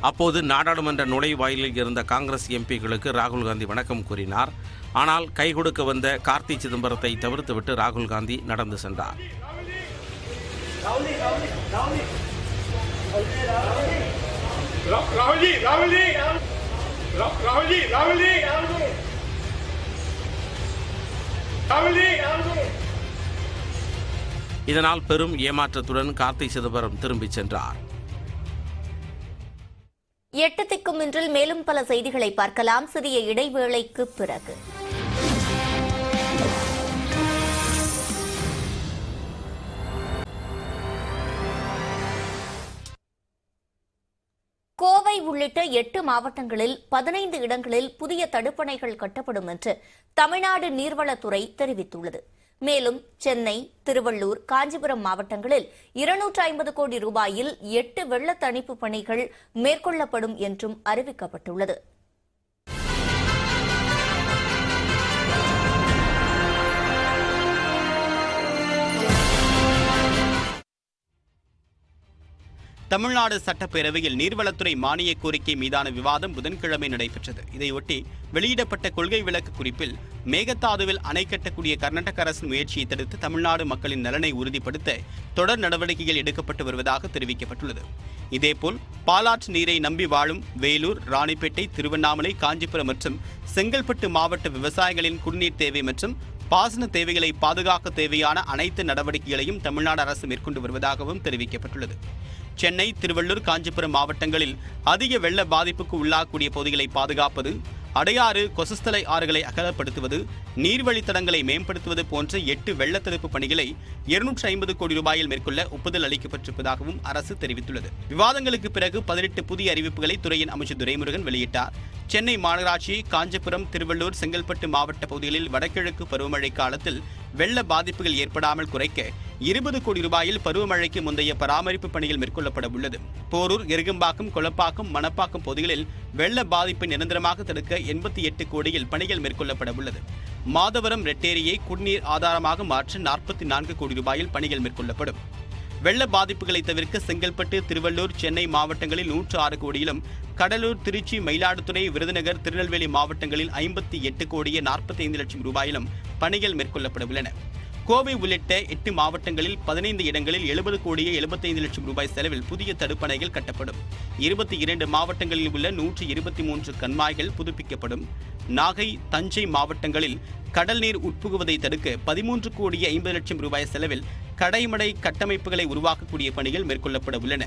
அப்போது நாடாளுமன்ற நுழைவாயிலில் இருந்த காங்கிரஸ் எம்பிக்களுக்கு ராகுல் காந்தி வணக்கம் கூறினார். ஆனால் கை கொடுக்க வந்த கார்த்தி சிதம்பரத்தை தவிர்த்துவிட்டு ராகுல் காந்தி நடந்து சென்றார். இதனால் பெரும் ஏமாற்றத்துடன் கார்த்தி சிதம்பரம் திரும்பிச் சென்றார். 8 திக்கும் இன்றில் மேலும் பல செய்திகளை பார்க்கலாம் சிறிய இடைவேளைக்கு பிறகு. கோவை உள்ளிட்ட 8 மாவட்டங்களில் 15 இடங்களில் புதிய தடுப்பணைகள் கட்டப்படும் என்று தமிழ்நாடு நீர்வளத்துறை தெரிவித்துள்ளது. மேலும் சென்னை, திருவள்ளூர், காஞ்சிபுரம் மாவட்டங்களில் 250 கோடி ரூபாயில் 8 வெள்ள தணிப்பு பணிகள் மேற்கொள்ளப்படும் என்றும் அறிவிக்கப்பட்டுள்ளது. தமிழ்நாடு சட்டப்பேரவையில் நீர்வளத்துறை மானிய கோரிக்கை மீதான விவாதம் புதன்கிழமை நடைபெற்றது. இதையொட்டி வெளியிடப்பட்ட கொள்கை விளக்க குறிப்பில் மேகதாதுவில் அணை கட்டக்கூடிய கர்நாடக அரசின் முயற்சியை தடுத்து தமிழ்நாடு மக்களின் நலனை உறுதிப்படுத்த தொடர் நடவடிக்கைகள் எடுக்கப்பட்டு வருவதாக தெரிவிக்கப்பட்டுள்ளது. இதேபோல் பாலாற்று நீரை நம்பி வாழும் வேலூர், ராணிப்பேட்டை, திருவண்ணாமலை, காஞ்சிபுரம் மற்றும் செங்கல்பட்டு மாவட்ட விவசாயிகளின் குடிநீர் தேவை மற்றும் பாசன தேவைகளை பாதுகாக்க தேவையான அனைத்து நடவடிக்கைகளையும் தமிழ்நாடு அரசு மேற்கொண்டு வருவதாகவும் தெரிவிக்கப்பட்டுள்ளது. சென்னை, திருவள்ளூர், காஞ்சிபுரம் மாவட்டங்களில் அதிக வெள்ள பாதிப்புக்கு உள்ளாகக்கூடிய பகுதிகளை பாதுகாப்பது, அடையாறு, கொசஸ்தலை ஆறுகளை அகலப்படுத்துவது, நீர்வழித்தடங்களை மேம்படுத்துவது போன்ற 8 வெள்ள தடுப்பு பணிகளை 250 கோடி ரூபாயில் மேற்கொள்ள ஒப்புதல் அளிக்கப்பட்டிருப்பதாகவும் அரசு தெரிவித்துள்ளது. விவாதங்களுக்கு பிறகு 18 புதிய அறிவிப்புகளை துறையின் அமைச்சர் துரைமுருகன் வெளியிட்டார். சென்னை மாநகராட்சி, காஞ்சிபுரம், திருவள்ளூர், செங்கல்பட்டு மாவட்ட பகுதிகளில் வடகிழக்கு பருவமழை காலத்தில் வெள்ள பாதிப்புகள் ஏற்படாமல் குறைக்க 20 கோடி ரூபாயில் பருவமழைக்கு முந்தைய பராமரிப்பு பணிகள் மேற்கொள்ளப்பட உள்ளது. போரூர், எருகம்பாக்கம், கொளப்பாக்கம், மணப்பாக்கம் பகுதிகளில் வெள்ள பாதிப்பை நிரந்தரமாக தடுக்க 88 கோடியில் பணிகள் மேற்கொள்ளப்பட உள்ளது. மாதவரம், ரெட்டேரியை குடிநீர் ஆதாரமாக மாற்ற 44 கோடி ரூபாயில் பணிகள் மேற்கொள்ளப்படும். வெள்ள பாதிப்புகளை தவிர்க்க செங்கல்பட்டு, திருவள்ளூர், சென்னை மாவட்டங்களில் 106 கோடியிலும், கடலூர், திருச்சி, மயிலாடுதுறை, விருதுநகர், திருநெல்வேலி மாவட்டங்களில் 58 கோடியே 45 லட்சம் ரூபாயிலும் பணிகள் மேற்கொள்ளப்பட உள்ளன. கோவை உள்ளிட்ட 8 மாவட்டங்களில் 15 இடங்களில் 70 கோடியே 75 லட்சம் ரூபாய் செலவில் புதிய தடுப்பணைகள் கட்டப்படும். 22 மாவட்டங்களில் உள்ள 123 கண்மாய்கள் புதுப்பிக்கப்படும். நாகை, தஞ்சை மாவட்டங்களில் கடல் நீர் உட்புகுவதை தடுக்க 13 கோடியே 50 லட்சம் ரூபாய் செலவில் கடைமடை கட்டமைப்புகளை உருவாக்கக்கூடிய பணிகள் மேற்கொள்ளப்பட உள்ளன.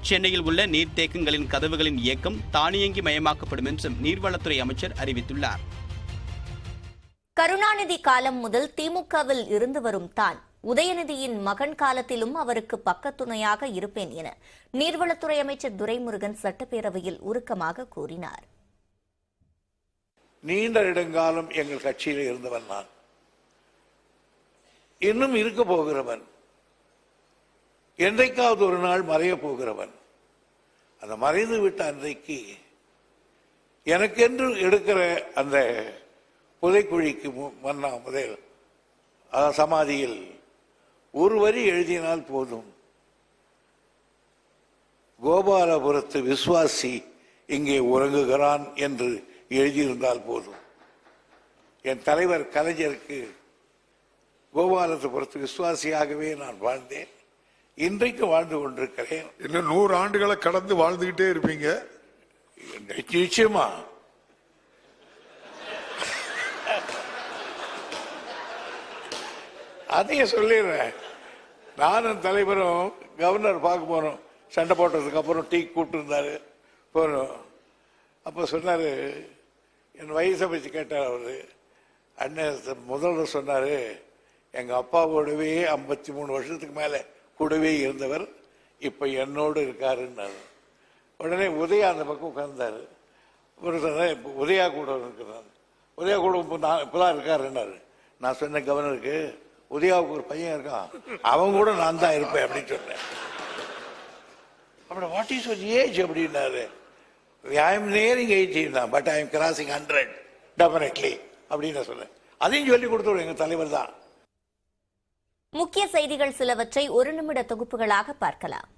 சென்னையில் உள்ள நீர்த்தேக்கங்களின் கதவுகளின் இயக்கம் தானியங்கி மயமாக்கப்படும் என்றும் நீர்வளத்துறை அமைச்சர் அறிவித்துள்ளார். கருணாநிதி காலம் முதல் திமுகவில் இருந்து வரும் தான் உதயநிதியின் மகன் காலத்திலும் அவருக்கு பக்கத்துணையாக இருப்பேன் என நீர்வளத்துறை அமைச்சர் துரைமுருகன் சட்டப்பேரவையில் உருக்கமாக கூறினார். நீண்ட நெடுங்காலம் எங்கள் கட்சியில் இருந்தவன் நான், இன்னும் இருக்க போகிறவன், என்றைக்காவது ஒரு நாள் மறைய போகிறவன். அந்த மறைந்து விட்ட அன்றைக்கு எனக்கென்று எடுக்கிற அந்த புதைக்குழிக்கு முதல் சமாதியில் ஒரு வரி எழுதினால் போதும், கோபாலபுரத்து விசுவாசி இங்கே உறங்குகிறான் என்று எழுதியிருந்தால் போதும். என் தலைவர் கலைஞருக்கு கோபாலபுரத்து விசுவாசியாகவே நான் வாழ்ந்தேன், இன்றைக்கு வாழ்ந்து கொண்டிருக்கிறேன். இன்னும் 100 ஆண்டுகளை கடந்து வாழ்ந்துகிட்டே இருப்பீங்க நிச்சயமா. அதையும் சொல்லிடுறேன். நானும் தலைவரும் கவர்னர் பார்க்க போனோம், சண்டை போட்டதுக்கு அப்புறம் டீ கூப்பிட்டு இருந்தாரு போனோம். அப்போ சொன்னார், என் வயசை வச்சு கேட்டார் அவரு. அண்ணன் முதல்வர் சொன்னார், எங்கள் அப்பாவோடவே 53 வருஷத்துக்கு மேலே கூடவே இருந்தவர் இப்போ என்னோடு இருக்காருன்னாரு. உடனே உதயா அந்த பக்கம் உட்கார்ந்தாரு. ஒரு சொன்ன உதயா கூட இருக்கிறார், உதயா கூட இப்போதான் இருக்காருன்னாரு. நான் சொன்னேன் கவர்னருக்கு, உதயாவுக்கு ஒரு பையன் இருக்கான், அவன் கூட நான் தான் இருப்பேன் அப்படின்னு சொன்னேன். அப்புறம் வாட் இஸ் யுவர் ஏஜ் அப்படின்னாரு. ஐ எம் நியரிங் 80 தான், but I am crossing 100 definitely அப்படின்னு சொன்னேன். அதையும் சொல்லி கொடுத்தோம் எங்கள் தலைவர் தான். முக்கிய செய்திகள் சிலவற்றை ஒரு நிமிட தொகுப்புகளாக பார்க்கலாம்.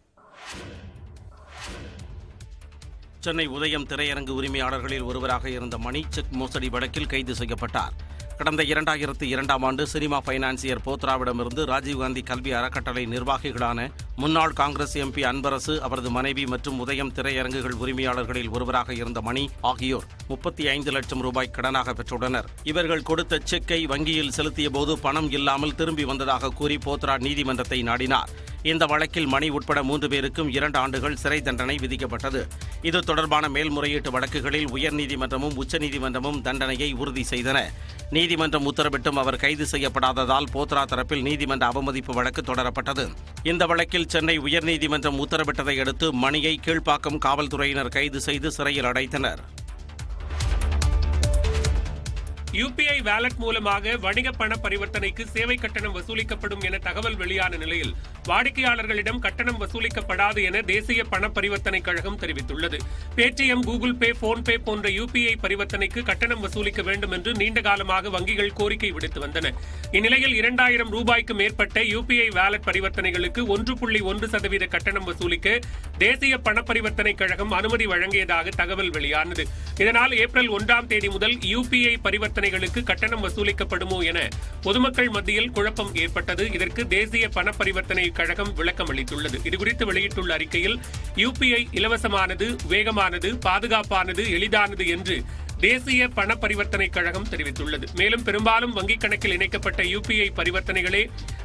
சென்னை உதயம் திரையரங்கு உரிமையாளர்களில் ஒருவராக இருந்த மணி செக் மோசடி வழக்கில் கைது செய்யப்பட்டார். கடந்த 2002ஆம் ஆண்டு சினிமா பைனான்சியர் போத்ராவிடமிருந்து ராஜீவ்காந்தி கல்வி அறக்கட்டளை நிர்வாகிகளான முன்னாள் காங்கிரஸ் எம்பி அன்பரசு, அவரது மனைவி மற்றும் உதயம் திரையரங்குகள் உரிமையாளர்களில் ஒருவராக இருந்த மணி ஆகியோர் 35 லட்சம் ரூபாய் கடனாக பெற்றுள்ளனர். இவர்கள் கொடுத்த செக்கை வங்கியில் செலுத்திய போது பணம் இல்லாமல் திரும்பி வந்ததாக கூறி போத்ரா நீதிமன்றத்தை நாடினார். இந்த வழக்கில் மணி உட்பட 3 பேருக்கும் 2 ஆண்டுகள் சிறை தண்டனை விதிக்கப்பட்டது. இது தொடர்பான மேல்முறையீட்டு வழக்குகளில் உயர்நீதிமன்றமும் உச்சநீதிமன்றமும் தண்டனையை உறுதி செய்தன. நீதிமன்றம் உத்தரவிட்டும் அவர் கைது செய்யப்படாததால் போத்ரா தரப்பில் நீதிமன்ற அவமதிப்பு வழக்கு தொடரப்பட்டது. இந்த வழக்கில் சென்னை உயர்நீதிமன்றம் உத்தரவிட்டதை அடுத்து மணியை கீழ்ப்பாக்கம் காவல்துறையினர் கைது செய்து சிறையில் அடைத்தனர். யுபிஐ வாலெட் மூலமாக வணிக பண பரிவர்த்தனைக்கு சேவை கட்டணம் வசூலிக்கப்படும் என தகவல் வெளியான நிலையில் வாடிக்கையாளர்களிடம் கட்டணம் வசூலிக்கப்படாது என தேசிய பண பரிவர்த்தனை கழகம் தெரிவித்துள்ளது. பேடிஎம், கூகுள் பே, போன்பே போன்ற யுபிஐ பரிவர்த்தனைக்கு கட்டணம் வசூலிக்க வேண்டும் என்று நீண்ட காலமாக வங்கிகள் கோரிக்கை விடுத்து வந்தன. இந்நிலையில் 2000 ரூபாய்க்கு மேற்பட்ட யுபிஐ வாலெட் பரிவர்த்தனைகளுக்கு 1.1% கட்டணம் வசூலிக்க தேசிய பண பரிவர்த்தனை கழகம் அனுமதி வழங்கியதாக தகவல் வெளியானது. இதனால் ஏப்ரல் 1ஆம் தேதி முதல் யுபிஐ பரிவர்த்தனைகளுக்கு கட்டணம் வசூலிக்கப்படுமோ என பொதுமக்கள் மத்தியில் குழப்பம் ஏற்பட்டது. இதற்கு தேசிய பண பரிவர்த்தனை கழகம் விளக்கம் அளித்துள்ளது. இதுகுறித்து வெளியிட்டுள்ள அறிக்கையில், யுபிஐ இலவசமானது, வேகமானது, பாதுகாப்பானது, எளிதானது என்று தேசிய பண பரிவர்த்தனை கழகம் தெரிவித்துள்ளது. மேலும் பெரும்பாலும் வங்கிக் கணக்கில் இணைக்கப்பட்ட யுபிஐ பரிவர்த்தனைகளே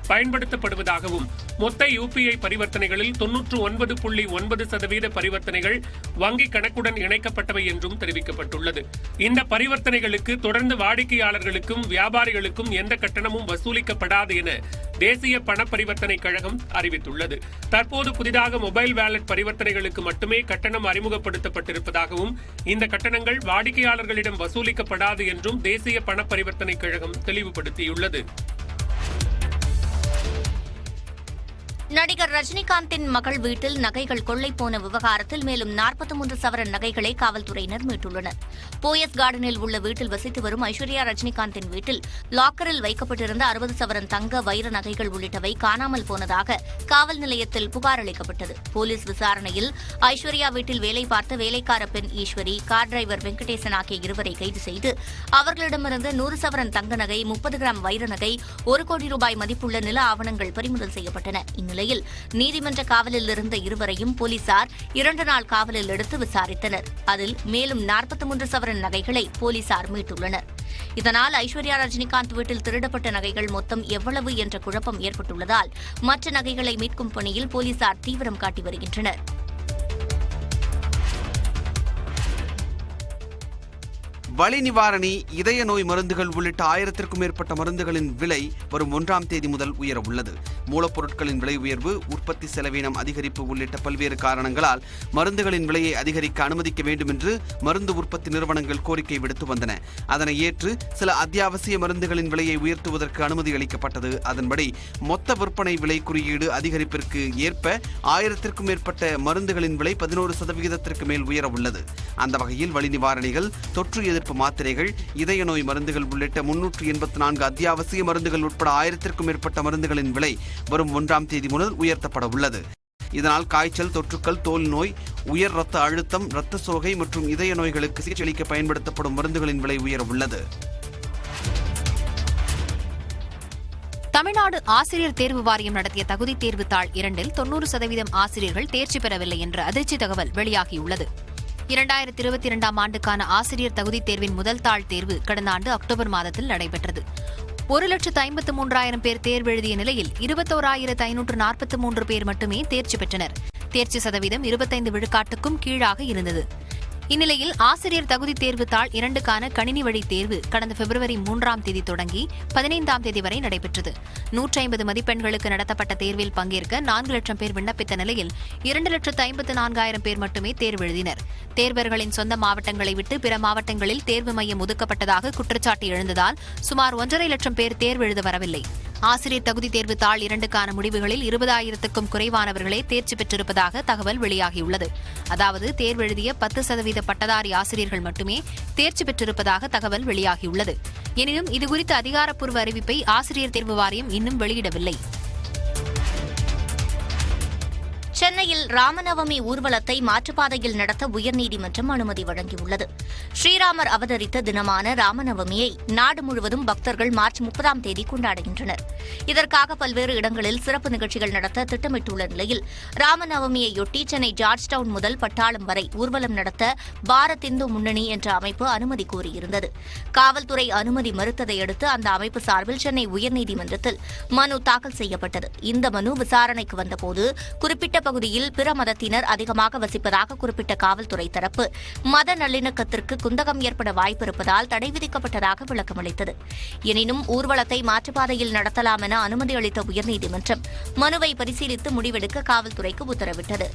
பயன்படுத்தப்படுவதாகவும், மொத்த யுபிஐ பரிவர்த்தனைகளில் 99.9% பரிவர்த்தனைகள் வங்கிக் கணக்குடன் இணைக்கப்பட்டவை என்றும் தெரிவிக்கப்பட்டுள்ளது. இந்த பரிவர்த்தனைகளுக்கு தொடர்ந்து வாடிக்கையாளர்களுக்கும் வியாபாரிகளுக்கும் எந்த கட்டணமும் வசூலிக்கப்படாது என தேசிய பண பரிவர்த்தனை கழகம் அறிவித்துள்ளது. தற்போது புதிதாக மொபைல் வாலெட் பரிவர்த்தனைகளுக்கு மட்டுமே கட்டணம் அறிமுகப்படுத்தப்பட்டிருப்பதாகவும், இந்த கட்டணங்கள் வாடிக்கையாளர்களிடம் வசூலிக்கப்படாது என்றும் தேசிய பண பரிவர்த்தனை கழகம் தெளிவுபடுத்தியுள்ளது. நடிகர் ரஜினிகாந்தின் மகள் வீட்டில் நகைகள் கொள்ளை போன விவகாரத்தில் மேலும் 43 சவரன் நகைகளை காவல்துறையினர் மீட்டுள்ளனர். போயஸ் கார்டனில் உள்ள வீட்டில் வசித்து வரும் ஐஸ்வர்யா ரஜினிகாந்தின் வீட்டில் லாக்கரில் வைக்கப்பட்டிருந்த 60 சவரன் தங்க, வைர நகைகள் உள்ளிட்டவை காணாமல் போனதாக காவல் நிலையத்தில் புகார் அளிக்கப்பட்டது. போலீஸ் விசாரணையில் ஐஸ்வர்யா வீட்டில் வேலை பார்த்த வேலைக்கார பெண் ஈஸ்வரி, கார் டிரைவர் வெங்கடேசன் ஆகிய இருவரை கைது செய்து அவர்களிடமிருந்து 100 சவரன் தங்க நகை, 30 கிராம் வைர நகை, 1 கோடி ரூபாய் மதிப்புள்ள நில ஆவணங்கள் பறிமுதல் செய்யப்பட்டன. இந்நிலையில் நீதிமன்ற காவலில் இருந்த இருவரையும் போலீசார் 2 நாள் காவலில் எடுத்து விசாரித்தனர். அதில் மேலும் 43 சவரன் நகைகளை போலீசார் மீட்டுள்ளனர். இதனால் ஐஸ்வர்யா ரஜினிகாந்த் வீட்டில் திருடப்பட்ட நகைகள் மொத்தம் எவ்வளவு என்ற குழப்பம் ஏற்பட்டுள்ளதால் மற்ற நகைகளை மீட்கும் பணியில் போலீசார் தீவிரம் காட்டி வருகின்றனர். வலி நிவாரணி, இதய நோய் மருந்துகள் உள்ளிட்ட 1000க்கும் மேற்பட்ட மருந்துகளின் விலை வரும் 1ஆம் தேதி முதல் உயர உள்ளது. மூலப்பொருட்களின் விலை உயர்வு, உற்பத்தி செலவினம் அதிகரிப்பு உள்ளிட்ட பல்வேறு காரணங்களால் மருந்துகளின் விலையை அதிகரிக்க அனுமதிக்க வேண்டும் என்று மருந்து உற்பத்தி நிறுவனங்கள் கோரிக்கை விடுத்து வந்தன. அதனை ஏற்று சில அத்தியாவசிய மருந்துகளின் விலையை உயர்த்துவதற்கு அனுமதி அளிக்கப்பட்டது. அதன்படி மொத்த விற்பனை விலை குறியீடு அதிகரிப்பிற்கு ஏற்ப 1000க்கும் மேற்பட்ட மருந்துகளின் விலை 11% மேல் உயர உள்ளது. அந்த வகையில் வலி நிவாரணிகள், தொற்று எதிர்ப்பு மாத்திரைகள், இதய நோய் மருந்துகள் உள்ளிட்ட 384 அத்தியாவசிய மருந்துகள் உட்பட 1000க்கும் மேற்பட்ட மருந்துகளின் விலை வரும் 1ஆம் தேதி முதல் உயர்த்தப்பட உள்ளது. இதனால் காய்ச்சல், தொற்றுக்கள், தோல் நோய், உயர் இரத்த அழுத்தம், இரத்த சோகை மற்றும் இதய நோய்களுக்கு சிகிச்சை அளிக்க பயன்படுத்தப்படும் மருந்துகளின் விலை உயர உள்ளது. தமிழ்நாடு ஆசிரியர் தேர்வு வாரியம் நடத்திய தகுதி தேர்வு தாள் 2இல் 90% ஆசிரியர்கள் தேர்ச்சி பெறவில்லை என்ற அதிர்ச்சி தகவல் வெளியாகியுள்ளது. 2022ஆம் ஆண்டுக்கான ஆசிரியர் தகுதித் தேர்வின் முதல் தாள் தேர்வு கடந்த ஆண்டு அக்டோபர் மாதத்தில் நடைபெற்றது. 1,53,000 பேர் தேர்வு எழுதிய நிலையில் 21,543 பேர் மட்டுமே தேர்ச்சி பெற்றனர். தேர்ச்சி சதவீதம் 25 விழுக்காட்டுக்கும் கீழாக இருந்தது. இந்நிலையில் ஆசிரியர் தகுதி தேர்வு தாள் 2க்கான கணினி வழி தேர்வு கடந்த பிப்ரவரி 3ஆம் தேதி தொடங்கி 15ஆம் தேதி வரை நடைபெற்றது. 150 மதிப்பெண்களுக்கு நடத்தப்பட்ட தேர்வில் பங்கேற்க 4 லட்சம் பேர் விண்ணப்பித்த நிலையில் 2,54,000 பேர் மட்டுமே தேர்வு எழுதினர். தேர்வர்களின் சொந்த மாவட்டங்களை விட்டு பிற மாவட்டங்களில் தேர்வு மையம் ஒதுக்கப்பட்டதாக குற்றச்சாட்டு எழுந்ததால் சுமார் 1,50,000 லட்சம் பேர் தேர்வு எழுத வரவில்லை. ஆசிரியர் தகுதி தேர்வு தாள் 2க்கான முடிவுகளில் 20,000க்கும் குறைவானவர்களே தேர்ச்சி பெற்றிருப்பதாக தகவல் வெளியாகியுள்ளது. அதாவது தேர்வு எழுதிய 10% பட்டதாரி ஆசிரியர்கள் மட்டுமே தேர்ச்சி பெற்றிருப்பதாக தகவல் வெளியாகியுள்ளது. எனினும் இதுகுறித்த அதிகாரப்பூர்வ அறிவிப்பை ஆசிரியர் தேர்வு வாரியம் இன்னும் வெளியிடவில்லை. சென்னையில் ராமநவமி ஊர்வலத்தை மாற்றுப்பாதையில் நடத்த உயர்நீதிமன்றம் அனுமதி வழங்கியுள்ளது. ஸ்ரீராமர் அவதரித்த தினமான ராமநவமியை நாடு முழுவதும் பக்தர்கள் மார்ச் 30ஆம் தேதி கொண்டாடுகின்றனர். இதற்காக பல்வேறு இடங்களில் சிறப்பு நிகழ்ச்சிகள் நடத்த திட்டமிட்டுள்ள நிலையில் ராமநவமியையொட்டி சென்னை ஜார்ஜ் டவுன் முதல் பட்டாளம் வரை ஊர்வலம் நடத்த பாரத் இந்து முன்னணி என்ற அமைப்பு அனுமதி கோரியிருந்தது. காவல்துறை அனுமதி மறுத்ததை அடுத்து அந்த அமைப்பு சார்பில் சென்னை உயர்நீதிமன்றத்தில் மனு தாக்கல் செய்யப்பட்டது. இந்த மனு விசாரணைக்கு வந்தபோது குறிப்பிட்ட பகுதியில் பிற மதத்தினர் அதிகமாக வசிப்பதாக குறிப்பிட்ட காவல்துறை தரப்பு மத நல்லிணக்கத்திற்கு குந்தகம் ஏற்பட வாய்ப்பிருப்பதால் தடை விதிக்கப்பட்டதாக விளக்கமளித்தது. எனினும் ஊர்வலத்தை மாற்றுப்பாதையில் நடத்தலாம் என அனுமதி அளித்த உயர்நீதிமன்றம் மனுவை பரிசீலித்து முடிவெடுக்க காவல்துறைக்கு உத்தரவிட்டது.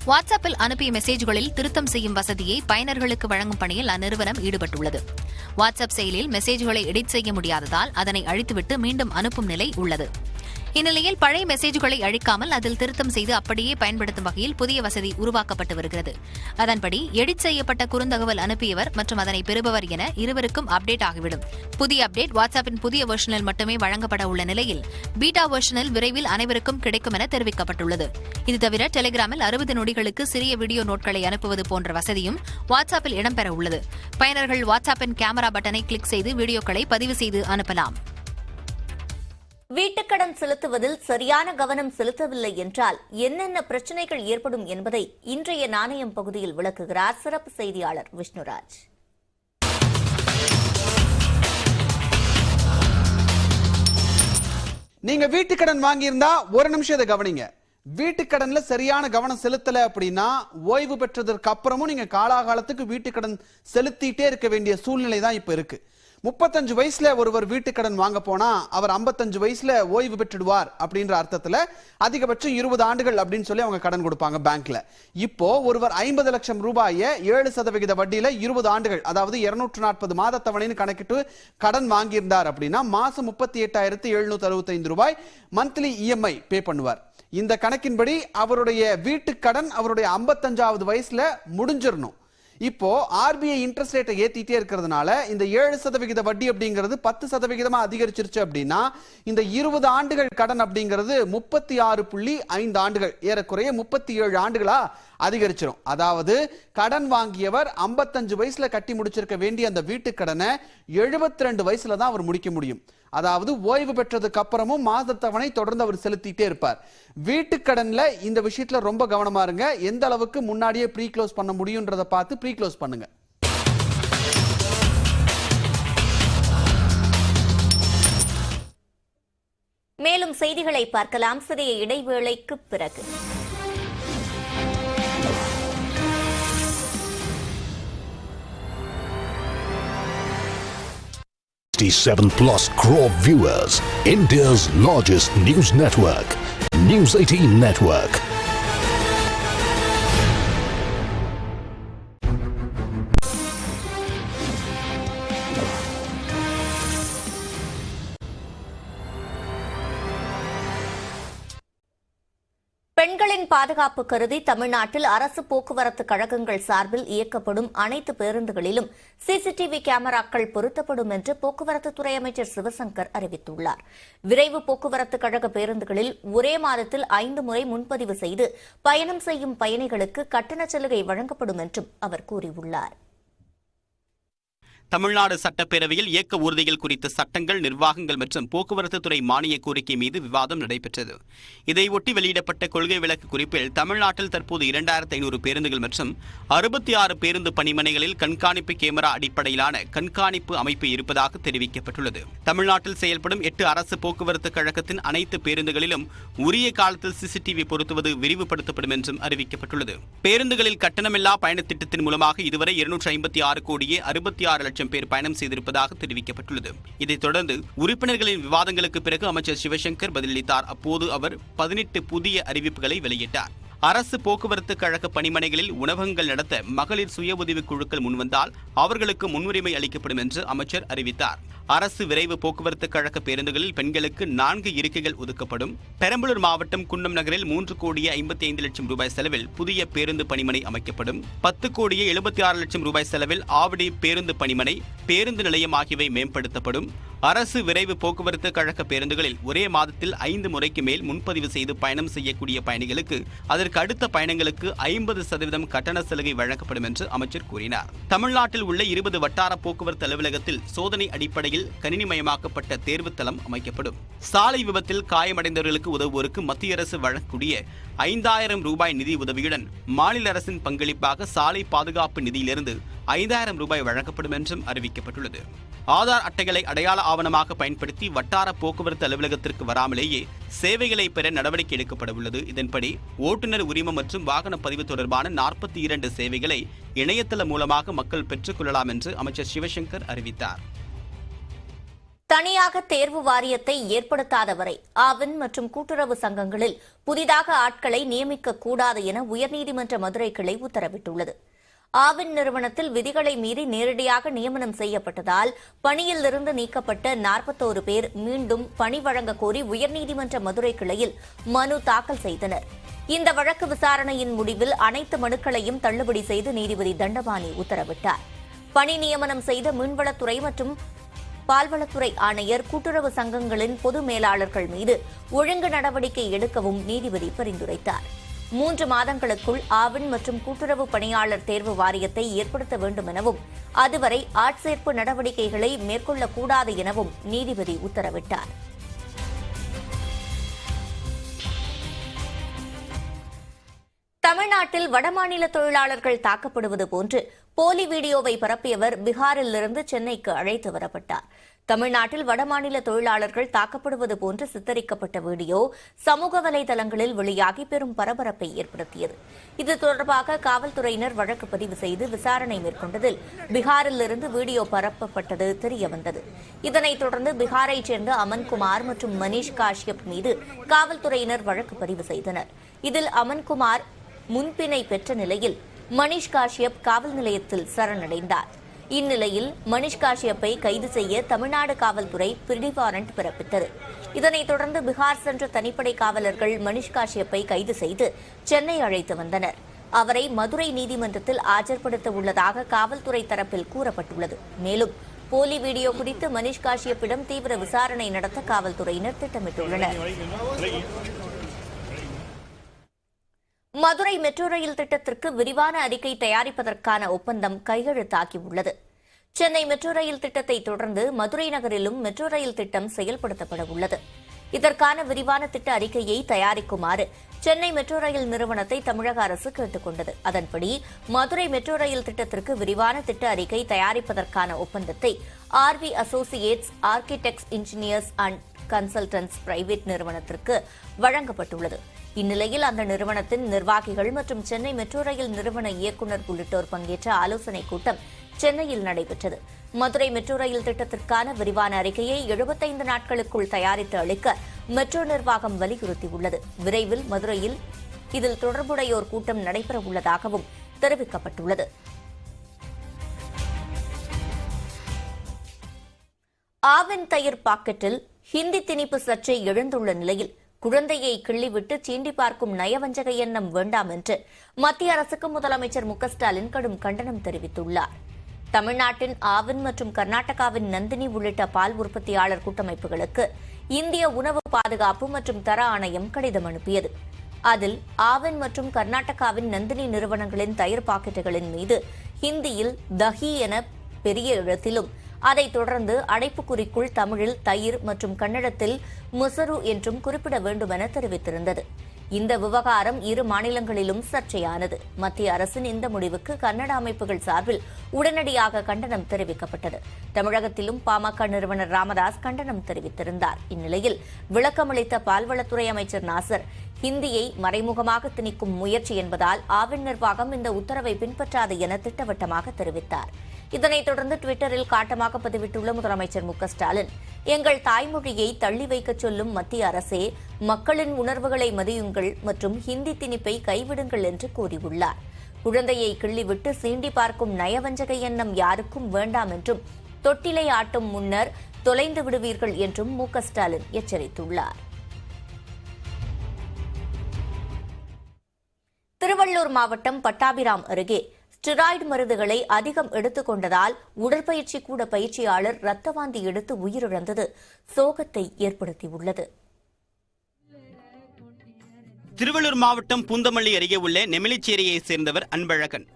வாட்ஸ்அப்பில் அனுப்பிய மெசேஜ்களில் திருத்தம் செய்யும் வசதியை பயனர்களுக்கு வழங்கும் பணியில் அந்நிறுவனம் ஈடுபட்டுள்ளது. வாட்ஸ்அப் செயலியில் மெசேஜ்களை எடிட் செய்ய முடியாததால் அதனை அழித்துவிட்டு மீண்டும் அனுப்பும் நிலை உள்ளது. இந்நிலையில் பழைய மெசேஜ்களை அழிக்காமல் அதில் திருத்தம் செய்து அப்படியே பயன்படுத்தும் வகையில் புதிய வசதி உருவாக்கப்பட்டு வருகிறது. அதன்படி எடிட் செய்யப்பட்ட குறுந்தகவல் அனுப்பியவர் மற்றும் அதனை பெறுபவர் என இருவருக்கும் அப்டேட் ஆகிவிடும். புதிய அப்டேட் வாட்ஸ்அப்பின் புதிய வெர்ஷனில் மட்டுமே வழங்கப்பட உள்ள நிலையில் பீட்டா வெர்ஷனில் விரைவில் அனைவருக்கும் கிடைக்கும் என தெரிவிக்கப்பட்டுள்ளது. இது தவிர டெலிகிராமில் 60 நொடிகளுக்கு சிறிய வீடியோ நோட்களை அனுப்புவது போன்ற வசதியும் வாட்ஸ்அப்பில் இடம்பெற உள்ளது. பயனர்கள் வாட்ஸ்அப்பின் கேமரா பட்டனை கிளிக் செய்து வீடியோக்களை பதிவு செய்து அனுப்பலாம். வீட்டுக்கடன் செலுத்துவதில் சரியான கவனம் செலுத்தவில்லை என்றால் என்னென்ன பிரச்சினைகள் ஏற்படும் என்பதை இன்றைய நாணயம் பகுதியில் விளக்குகிறார் சிறப்பு செய்தியாளர் விஷ்ணுராஜ். நீங்க வீட்டுக்கடன் வாங்கியிருந்தா ஒரு நிமிஷம் இதை கவனிங்க. வீட்டுக்கடன்ல சரியான கவனம் செலுத்தல அப்படின்னா ஓய்வு பெற்றதற்கு அப்புறமும் நீங்க காலாகாலத்துக்கு வீட்டுக்கடன் செலுத்திட்டே இருக்க வேண்டிய சூழ்நிலை தான் இப்ப இருக்கு. 35 வயசுல ஒருவர் வீட்டுக்கடன் வாங்க போனா அவர் 55 வயசுல ஓய்வு பெற்றுடுவார் அப்படின்ற அர்த்தத்துல அதிகபட்சம் 20 ஆண்டுகள் அப்படின்னு சொல்லி அவங்க கடன் கொடுப்பாங்க பேங்க்ல. இப்போ ஒருவர் 50 லட்சம் ரூபாயை 7% வட்டியில 20 ஆண்டுகள், அதாவது 240 மாத தவணைன்னு கணக்கிட்டு கடன் வாங்கியிருந்தார் அப்படின்னா மாசம் 38,765 ரூபாய் மந்த்லி இஎம்ஐ பே பண்ணுவார். இந்த கணக்கின்படி அவருடைய வீட்டுக்கடன் அவருடைய 55வது வயசுல முடிஞ்சிடணும். இப்போ ஆர்பிஐ இன்ட்ரெஸ்ட் ரேட்டை ஏத்திட்டே இருக்கிறதுனால இந்த 7% வட்டி அப்படிங்கிறது 10% அதிகரிச்சிருச்சு அப்படின்னா இந்த 20 ஆண்டுகள் கடன் அப்படிங்கிறது 36.5 ஆண்டுகள், ஏறக்குறைய 37 ஆண்டுகளா அதிகரிச்சிடும். அதாவது கடன் வாங்கியவர் 55 வயசுல கட்டி முடிச்சிருக்க வேண்டிய அந்த வீட்டு கடனை 72 வயசுல தான் அவர் முடிக்க முடியும். அதாவது ஓய்வு பெற்றதுக்கு அப்புறமும் மாத தவணை தொடர்ந்து அவர் செலுத்திட்டே இருப்பார். வீட்டு கடன்ல இந்த விஷயத்துல ரொம்ப கவனமா இருங்க. எந்த அளவுக்கு முன்னாடியே ப்ரீ க்ளோஸ் பண்ண முடியும்ன்றதை பார்த்து ப்ரீ க்ளோஸ் பண்ணுங்க. மேலும் செய்திகளை பார்க்கலாம் சிறிய இடைவேளைக்கு பிறகு. 67 plus crore viewers. India's largest news network. News 18 Network. பெண்களின் பாதுகாப்பு கருதி தமிழ்நாட்டில் அரசு போக்குவரத்து கழகங்கள் சார்பில் இயக்கப்படும் அனைத்து பேருந்துகளிலும் சிசிடிவி கேமராக்கள் பொருத்தப்படும் என்று போக்குவரத்துத்துறை அமைச்சர் சிவசங்கர் அறிவித்துள்ளார். விரைவு போக்குவரத்து கழக பேருந்துகளில் ஒரே மாதத்தில் 5 முறை முன்பதிவு செய்து பயணம் செய்யும் பயணிகளுக்கு கட்டண சலுகை வழங்கப்படும் என்றும் அவர் கூறியுள்ளார். தமிழ்நாடு சட்டப்பேரவையில் இயக்க ஊர்திகள் குறித்த சட்டங்கள், நிர்வாகங்கள் மற்றும் போக்குவரத்து துறை மானிய கோரிக்கை மீது விவாதம் நடைபெற்றது. இதையொட்டி வெளியிடப்பட்ட கொள்கை விளக்க குறிப்பில் தமிழ்நாட்டில் தற்போது 2500 பேருந்துகள் மற்றும் 66 பேருந்து பணிமனைகளில் கண்காணிப்பு கேமரா அடிப்படையிலான கண்காணிப்பு அமைப்பு இருப்பதாக தெரிவிக்கப்பட்டுள்ளது. தமிழ்நாட்டில் செயல்படும் 8 அரசு போக்குவரத்து கழகத்தின் அனைத்து பேருந்துகளிலும் உரிய காலத்தில் சிசிடிவி பொருத்துவது விரிவுபடுத்தப்படும் என்றும் அறிவிக்கப்பட்டுள்ளது. பேருந்துகளில் கட்டணமில்லா பயண திட்டத்தின் மூலமாக இதுவரை 256 கோடியே 66 லட்சம் பேர் பயணம் செய்திருப்பதாக தெரிவிக்கப்பட்டுள்ளது. இதைத் தொடர்ந்து உறுப்பினர்களின் விவாதங்களுக்கு பிறகு அமைச்சர் சிவசங்கர் பதிலளித்தார். அப்போது அவர் 18 புதிய அறிவிப்புகளை வெளியிட்டார். அரசு போக்குவரத்து கழக பணிமனைகளில் உணவகங்கள் நடத்த மகளிர் சுய உதவிக் குழுக்கள் முன்வந்தால் அவர்களுக்கு முன்னுரிமை அளிக்கப்படும் என்று அமைச்சர் அறிவித்தார். அரசு விரைவு போக்குவரத்து கழக பேருந்துகளில் பெண்களுக்கு 4 இருக்கைகள் ஒதுக்கப்படும். பெரம்பலூர் மாவட்டம் குன்னம் நகரில் 3 கோடியே 55 லட்சம் ரூபாய் செலவில் புதிய பேருந்து பணிமனை அமைக்கப்படும். 10 கோடியே 76 லட்சம் ரூபாய் செலவில் ஆவடி பேருந்து பணிமனை, பேருந்து நிலையம் ஆகியவை மேம்படுத்தப்படும். அரசு விரைவு போக்குவரத்து கழக பேருந்துகளில் ஒரே மாதத்தில் 5 முறைக்கு மேல் முன்பதிவு செய்து பயணம் செய்யக்கூடிய பயணிகளுக்கு அதற்கு அடுத்த பயணங்களுக்கு 50% கட்டண சலுகை வழங்கப்படும் என்று அமைச்சர் கூறினார். தமிழ்நாட்டில் உள்ள 20 வட்டார போக்குவரத்து அலுவலகத்தில் சோதனை அடிப்படையில் கணினிமயமாக்கப்பட்ட தேர்வுத்தளம் அமைக்கப்படும். சாலை விபத்தில் காயமடைந்தவர்களுக்கு உதவுவோருக்கு மத்திய அரசு வழங்கக்கூடிய 5000 ரூபாய் நிதி உதவியுடன் மாநில அரசின் பங்களிப்பாக சாலை பாதுகாப்பு நிதியிலிருந்து 5000 ரூபாய் வழங்கப்படும் என்றும் அறிவிக்கப்பட்டுள்ளது. ஆதார் அட்டைகளை அடையாள ஆவணமாக பயன்படுத்தி வட்டார போக்குவரத்து அலுவலகத்திற்கு வராமலேயே சேவைகளை பெற நடவடிக்கை எடுக்கப்பட உள்ளது. இதன்படி ஓட்டுநர் உரிமம் மற்றும் வாகன பதிவு தொடர்பான 42 சேவைகளை இணையதளம் மூலமாக மக்கள் பெற்றுக் கொள்ளலாம் என்று அமைச்சர் சிவசங்கர் அறிவித்தார். தனியாக தேர்வு வாரியத்தை ஏற்படுத்தாத வரை ஆவின் மற்றும் கூட்டுறவு சங்கங்களில் புதிதாக ஆட்களை நியமிக்க கூடாது என உயர்நீதிமன்ற மதுரை கிளை உத்தரவிட்டுள்ளது. ஆவின் நிறுவனத்தில் விதிகளை மீறி நேரடியாக நியமனம் செய்யப்பட்டதால் பணியிலிருந்து நீக்கப்பட்ட 41 பேர் மீண்டும் பணி வழங்க கோரி உயர்நீதிமன்ற மதுரை கிளையில் மனு தாக்கல் செய்தனர். இந்த வழக்கு விசாரணையின் முடிவில் அனைத்து மனுக்களையும் தள்ளுபடி செய்து நீதிபதி தண்டபாணி உத்தரவிட்டார். பணி நியமனம் செய்த மீன்வளத்துறை மற்றும் பால்வளத்துறை ஆணையர், கூட்டுறவு சங்கங்களின் பொது மேலாளர்கள் மீது ஒழுங்கு நடவடிக்கை எடுக்கவும் நீதிபதி பரிந்துரைத்தார். 3 மாதங்களுக்குள் ஆவின் மற்றும் கூட்டுறவு பணியாளர் தேர்வு வாரியத்தை ஏற்படுத்த வேண்டும் எனவும் அதுவரை ஆட்சேர்ப்பு நடவடிக்கைகளை மேற்கொள்ளக்கூடாது எனவும் நீதிபதி உத்தரவிட்டார். தமிழ்நாட்டில் வடமாநில தொழிலாளர்கள் தாக்கப்படுவது போன்று போலி வீடியோவை பரப்பியவர் பீகாரிலிருந்து சென்னைக்கு அழைத்து வரப்பட்டார். தமிழ்நாட்டில் வடமாநில தொழிலாளர்கள் தாக்கப்படுவது போன்று சித்தரிக்கப்பட்ட வீடியோ சமூக வலைதளங்களில் வெளியாகி பெரும் பரபரப்பை ஏற்படுத்தியது. இது தொடர்பாக காவல்துறையினர் வழக்கு பதிவு செய்து விசாரணை மேற்கொண்டதில் பீகாரிலிருந்து வீடியோ பரப்பப்பட்டது தெரியவந்தது. இதனைத் தொடர்ந்து பீகாரைச் சேர்ந்த அமன்குமார் மற்றும் மணீஷ் காஷ்யப் மீது காவல்துறையினர் வழக்கு பதிவு செய்தனர். இதில் அமன்குமார் முன்பினை பெற்ற நிலையில் மணீஷ் காஷ்யப் காவல் நிலையத்தில் சரணடைந்தார். இந்நிலையில் மணீஷ் காஷ்யப்பை கைது செய்ய தமிழ்நாடு காவல்துறை பிடிவாரண்ட் பிறப்பித்தது. இதனைத் தொடர்ந்து பீகார் சென்ற தனிப்படை காவலர்கள் மணீஷ் காஷ்யப்பை கைது செய்து சென்னை அழைத்து வந்தனர். அவரை மதுரை நீதிமன்றத்தில் ஆஜர்படுத்த உள்ளதாக காவல்துறை தரப்பில் கூறப்பட்டுள்ளது. மேலும் போலி வீடியோ குறித்து மணீஷ் காஷ்யப்பிடம் தீவிர விசாரணை நடத்த காவல்துறையினர் திட்டமிட்டுள்ளனர். மதுரை மெட்ரோ ரயில் திட்டத்திற்கு விரிவான அறிக்கை தயாரிப்பதற்கான ஒப்பந்தம் கையெழுத்தாகியுள்ளது. சென்னை மெட்ரோ ரயில் திட்டத்தை தொடர்ந்து மதுரை நகரிலும் மெட்ரோ ரயில் திட்டம் செயல்படுத்தப்பட உள்ளது. இதற்கான விரிவான திட்ட அறிக்கையை தயாரிக்குமாறு சென்னை மெட்ரோ ரயில் நிறுவனத்தை தமிழக அரசு கேட்டுக் கொண்டது. அதன்படி மதுரை மெட்ரோ ரயில் திட்டத்திற்கு விரிவான திட்ட அறிக்கை தயாரிப்பதற்கான ஒப்பந்தத்தை RV Associates architects engineers and consultants private நிறுவனத்திற்கு வழங்கப்பட்டுள்ளது. இந்நிலையில் அந்த நிறுவனத்தின் நிர்வாகிகள் மற்றும் சென்னை மெட்ரோ ரயில் நிறுவன இயக்குநர் உள்ளிட்டோர் பங்கேற்ற ஆலோசனைக் கூட்டம் சென்னையில் நடைபெற்றது. மதுரை மெட்ரோ ரயில் திட்டத்திற்கான விரிவான அறிக்கையை 75 நாட்களுக்குள் தயாரித்து அளிக்க மெட்ரோ நிர்வாகம் வலியுறுத்தியுள்ளது. விரைவில் மதுரையில் இதில் தொடர்புடையோர் கூட்டம் நடைபெற உள்ளதாகவும் தெரிவிக்கப்பட்டுள்ளது. ஆவின் தயிர் பாக்கெட்டில் ஹிந்தி திணிப்பு சற்றே எழுந்துள்ள நிலையில் குழந்தையை கிள்ளிவிட்டு சீண்டி பார்க்கும் நயவஞ்சக எண்ணம் வேண்டாம் என்று மத்திய அரசுக்கு முதலமைச்சர் மு க ஸ்டாலின் கடும் கண்டனம் தெரிவித்துள்ளார். தமிழ்நாட்டின் ஆவின் மற்றும் கர்நாடகாவின் நந்தினி உள்ளிட்ட பால் உற்பத்தியாளர் கூட்டமைப்புகளுக்கு இந்திய உணவு பாதுகாப்பு மற்றும் தர ஆணையம் கடிதம் அனுப்பியது. அதில் ஆவின் மற்றும் கர்நாடகாவின் நந்தினி நிறுவனங்களின் தயிர் பாக்கெட்டுகளின் மீது ஹிந்தியில் தஹி என பெரிய எழுத்திலும், அதைத் தொடர்ந்து அடைப்புக்குறிக்குள் தமிழில் தயிர் மற்றும் கன்னடத்தில் முசரு என்றும் குறிப்பிட வேண்டும் என தெரிவித்திருந்தது. இந்த விவகாரம் இரு மாநிலங்களிலும் சர்ச்சையானது. மத்திய அரசின் இந்த முடிவுக்கு கன்னட அமைப்புகள் சார்பில் உடனடியாக கண்டனம் தெரிவிக்கப்பட்டது. தமிழகத்திலும் பாமக நிறுவனர் ராமதாஸ் கண்டனம் தெரிவித்திருந்தார். இந்நிலையில் விளக்கமளித்த பால்வளத்துறை அமைச்சர் நாசர், ஹிந்தியை மறைமுகமாக திணிக்கும் முயற்சி என்பதால் ஆவின் நிர்வாகம் இந்த உத்தரவை பின்பற்றாது என திட்டவட்டமாக தெரிவித்தார். இதனைத் தொடர்ந்து டுவிட்டரில் காட்டமாக பதிவிட்டுள்ள முதலமைச்சர் மு க ஸ்டாலின், எங்கள் தாய்மொழியை தள்ளி வைக்கச் சொல்லும் மத்திய அரசே, மக்களின் உணர்வுகளை மதியுங்கள் மற்றும் ஹிந்தி திணிப்பை கைவிடுங்கள் என்று கூறியுள்ளார். குழந்தையை கிள்ளிவிட்டு சீண்டி பார்க்கும் நயவஞ்சக எண்ணம் யாருக்கும் வேண்டாம் என்றும், தொட்டிலை ஆட்டும் முன்னர் தொலைந்து விடுவீர்கள் என்றும் மு க ஸ்டாலின் எச்சரித்துள்ளார். திருவள்ளூர் மாவட்டம் பட்டாபிராம் அருகே ஸ்டெராய்டு மருந்துகளை அதிகம் எடுத்துக் கொண்டதால் உடற்பயிற்சி கூட பயிற்சியாளர் ரத்த வாந்தி எடுத்து உயிரிழந்தது சோகத்தை ஏற்படுத்தியுள்ளது. திருவள்ளூர் மாவட்டம் பூந்தமல்லி அருகே உள்ள நெமிலிச்சேரியைச் சேர்ந்தவர் அன்பழகன்.